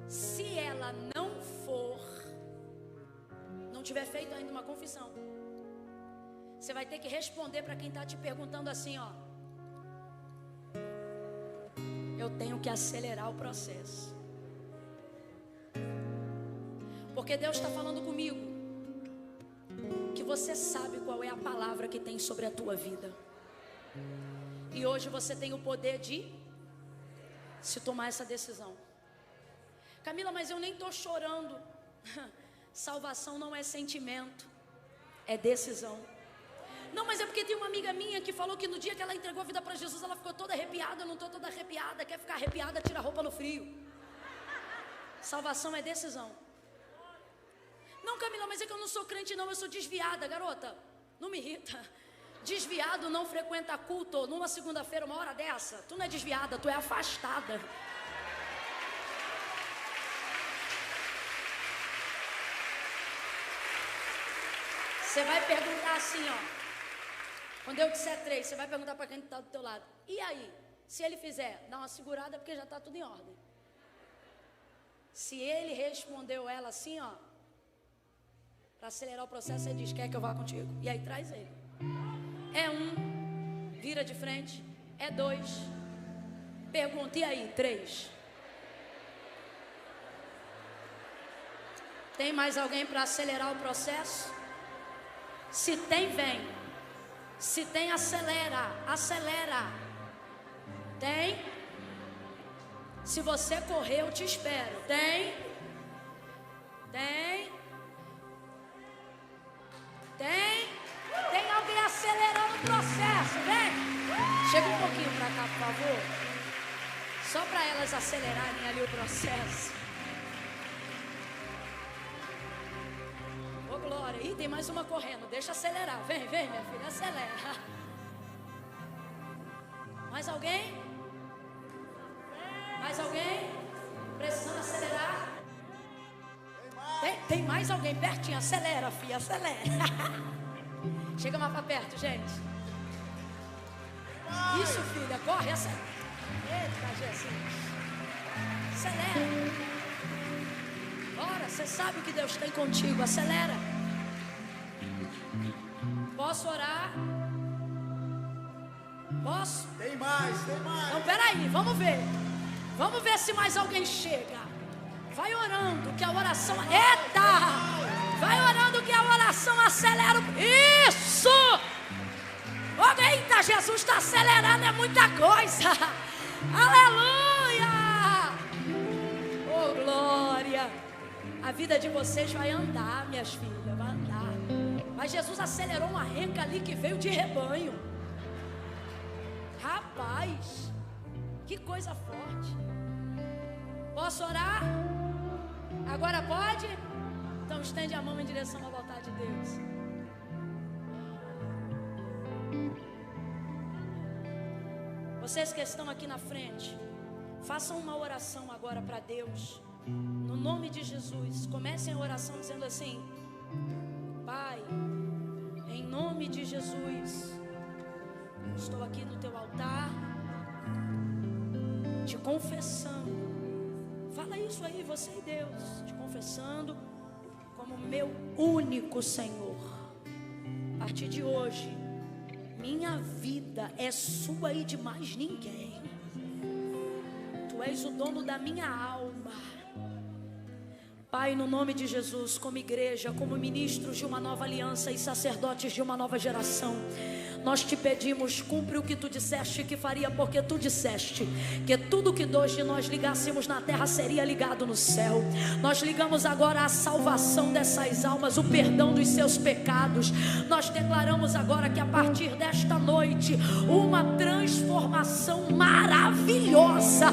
Se ela não for, não tiver feito ainda uma confissão, você vai ter que responder para quem está te perguntando assim, ó. Eu tenho que acelerar o processo. Porque Deus está falando comigo que você sabe qual é a palavra que tem sobre a tua vida. E hoje você tem o poder de se tomar essa decisão. Camila, mas eu nem estou chorando. Salvação não é sentimento, é decisão. Não, mas é porque tem uma amiga minha que falou que no dia que ela entregou a vida para Jesus, ela ficou toda arrepiada. Eu não estou toda arrepiada. Quer ficar arrepiada, tira a roupa no frio. Salvação é decisão. Não, Camila, mas é que eu não sou crente não, eu sou desviada. Garota, não me irrita. Desviado não frequenta culto numa segunda-feira, uma hora dessa. Tu não é desviada, tu é afastada. Você vai perguntar assim, ó. Quando eu disser 3, você vai perguntar para quem está do teu lado. E aí? Se ele fizer, dá uma segurada porque já está tudo em ordem. Se ele respondeu ela assim, ó, para acelerar o processo, você diz, quer que eu vá contigo? E aí traz ele. É 1, vira de frente. É 2. Pergunta, e aí? 3. Tem mais alguém para acelerar o processo? Se tem, vem. Se tem, acelera. Acelera. Tem? Se você correr, eu te espero. Tem? Tem? Tem? Tem alguém acelerando o processo, vem. Chega um pouquinho para cá, por favor. Só para elas acelerarem ali o processo. Ô, glória. Ih, tem mais uma correndo. Deixa acelerar. Vem, vem, minha filha, acelera. Mais alguém? Mais alguém? Precisando acelerar? Tem mais alguém pertinho? Acelera, filha, acelera. Chega mais pra perto, gente. Isso, filha, corre, acelera. Eita, Jesus. Acelera. Bora, você sabe o que Deus tem contigo. Acelera. Posso orar? Posso? Tem mais, tem mais. Então, peraí, vamos ver. Vamos ver se mais alguém chega. Vai orando que a oração... Eita! Vai orando que a oração acelera. Isso! Oh, eita, Jesus está acelerando, é muita coisa. Aleluia! Oh, glória! A vida de vocês vai andar, minhas filhas, vai andar. Mas Jesus acelerou uma renca ali que veio de rebanho. Rapaz, que coisa forte. Posso orar? Agora pode? Então estende a mão em direção ao altar de Deus. Vocês que estão aqui na frente, façam uma oração agora para Deus. No nome de Jesus, comecem a oração dizendo assim: Pai, em nome de Jesus, estou aqui no teu altar, te confessando. Fala isso aí, você e Deus, te confessando como meu único Senhor. A partir de hoje, minha vida é sua e de mais ninguém. Tu és o dono da minha alma. Pai, no nome de Jesus, como igreja, como ministros de uma nova aliança e sacerdotes de uma nova geração, nós te pedimos, cumpre o que tu disseste que faria, porque tu disseste que tudo que dois de nós ligássemos na terra seria ligado no céu. Nós ligamos agora a salvação dessas almas, o perdão dos seus pecados. Nós declaramos agora que a partir desta noite, uma transformação maravilhosa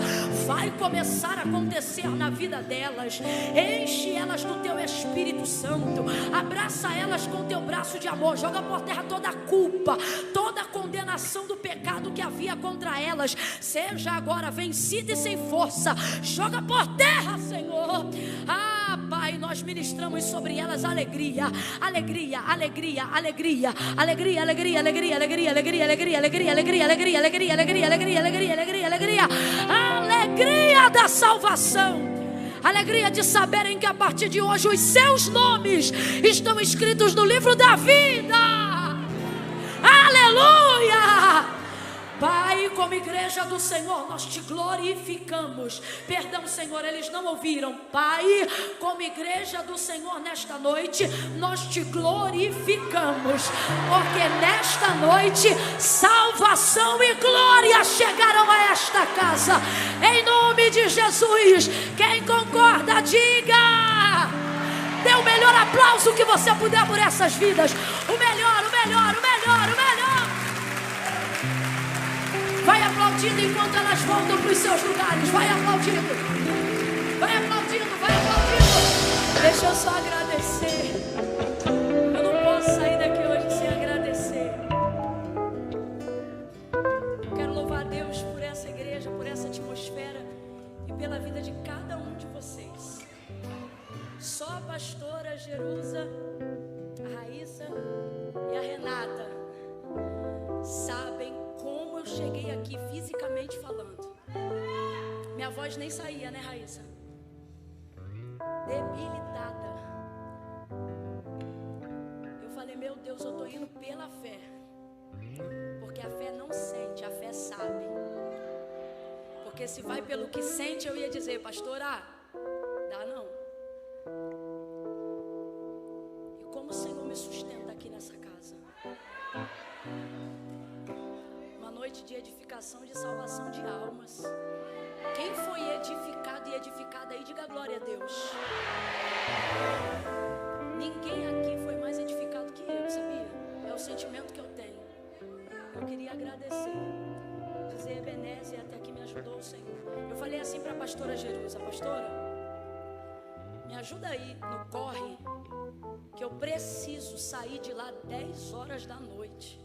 vai começar a acontecer na vida delas. Enche elas do teu Espírito Santo, abraça elas com teu braço de amor, joga por terra toda a culpa, toda a condenação do pecado que havia contra elas, seja agora vencida e sem força. Joga por terra, Senhor. Ah, Pai, nós ministramos sobre elas alegria, alegria, alegria, alegria, alegria, alegria, alegria, alegria, alegria, alegria, alegria, alegria, alegria, alegria, alegria, alegria, alegria, alegria, alegria, alegria da salvação. Alegria de saberem que a partir de hoje os seus nomes estão escritos no livro da vida. Aleluia! Pai, como igreja do Senhor, nós te glorificamos. Perdão, Senhor, eles não ouviram. Pai, como igreja do Senhor, nesta noite, nós te glorificamos, porque nesta noite, salvação e glória chegaram a esta casa. Em nome de Jesus, quem concorda, diga. Dê o melhor aplauso que você puder por essas vidas. O melhor, o melhor, o melhor, o melhor. Vai aplaudindo enquanto elas voltam para os seus lugares. Vai aplaudindo. Vai aplaudindo, vai aplaudindo. Deixa eu só agradecer. Eu não posso sair daqui hoje sem agradecer. Eu quero louvar a Deus por essa igreja, por essa atmosfera e pela vida de cada um de vocês. Só a pastora Jerusa, a Raíssa e a Renata sabem como eu cheguei aqui fisicamente falando. Minha voz nem saía, né, Raíssa? Debilitada. Eu falei, meu Deus, eu tô indo pela fé. Porque a fé não sente, a fé sabe. Porque se vai pelo que sente, eu ia dizer, pastora, dá não. E como o Senhor me sustenta aqui nessa casa. Uma noite de edificação, de salvação de almas. Quem foi edificado e edificada aí, diga glória a Deus. Ninguém aqui foi mais edificado que eu, sabia? É o sentimento que eu tenho. Eu queria agradecer, dizer Ebenezer, até que me ajudou o Senhor. Eu falei assim para a pastora Jerusa, pastora, me ajuda aí no corre, que eu preciso sair de lá 10 horas da noite.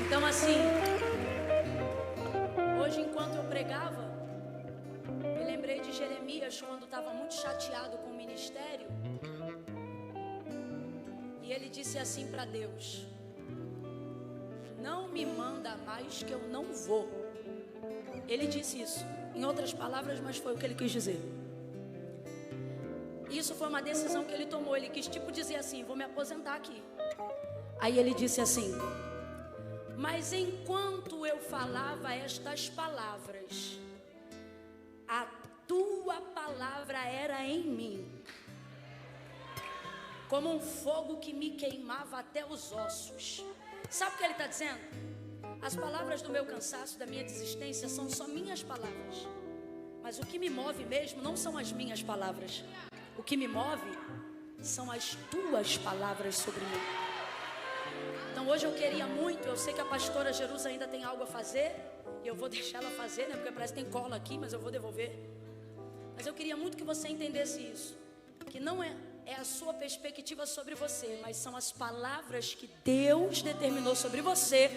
Então assim, hoje enquanto eu pregava, me lembrei de Jeremias quando estava muito chateado com o ministério. E ele disse assim para Deus: não me manda mais que eu não vou. Ele disse isso, em outras palavras, mas foi o que ele quis dizer. Isso foi uma decisão que ele tomou. Ele quis tipo dizer assim, vou me aposentar aqui. Aí ele disse assim, mas enquanto eu falava estas palavras, a tua palavra era em mim, como um fogo que me queimava até os ossos. Sabe o que ele está dizendo? As palavras do meu cansaço, da minha desistência, são só minhas palavras. Mas o que me move mesmo não são as minhas palavras. O que me move são as tuas palavras sobre mim. Então hoje eu queria muito, eu sei que a pastora Jerusa ainda tem algo a fazer, e eu vou deixar ela fazer, né? Porque parece que tem cola aqui, mas eu vou devolver. Mas eu queria muito que você entendesse isso, que não é a sua perspectiva sobre você, mas são as palavras que Deus determinou sobre você,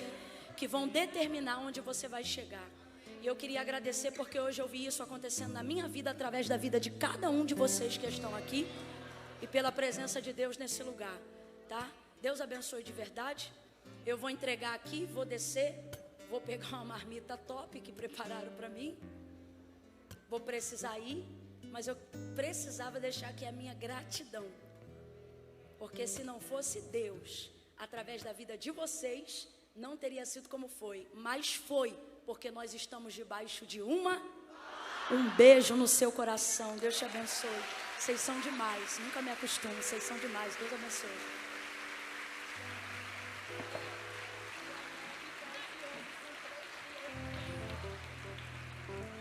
que vão determinar onde você vai chegar. E eu queria agradecer porque hoje eu vi isso acontecendo na minha vida, através da vida de cada um de vocês que estão aqui, e pela presença de Deus nesse lugar, tá? Deus abençoe de verdade. Eu vou entregar aqui, vou descer, vou pegar uma marmita top que prepararam para mim. Vou precisar ir, mas eu precisava deixar aqui a minha gratidão. Porque se não fosse Deus, através da vida de vocês, não teria sido como foi. Mas foi, porque nós estamos debaixo de um beijo no seu coração. Deus te abençoe. Vocês são demais, nunca me acostumo, vocês são demais. Deus abençoe.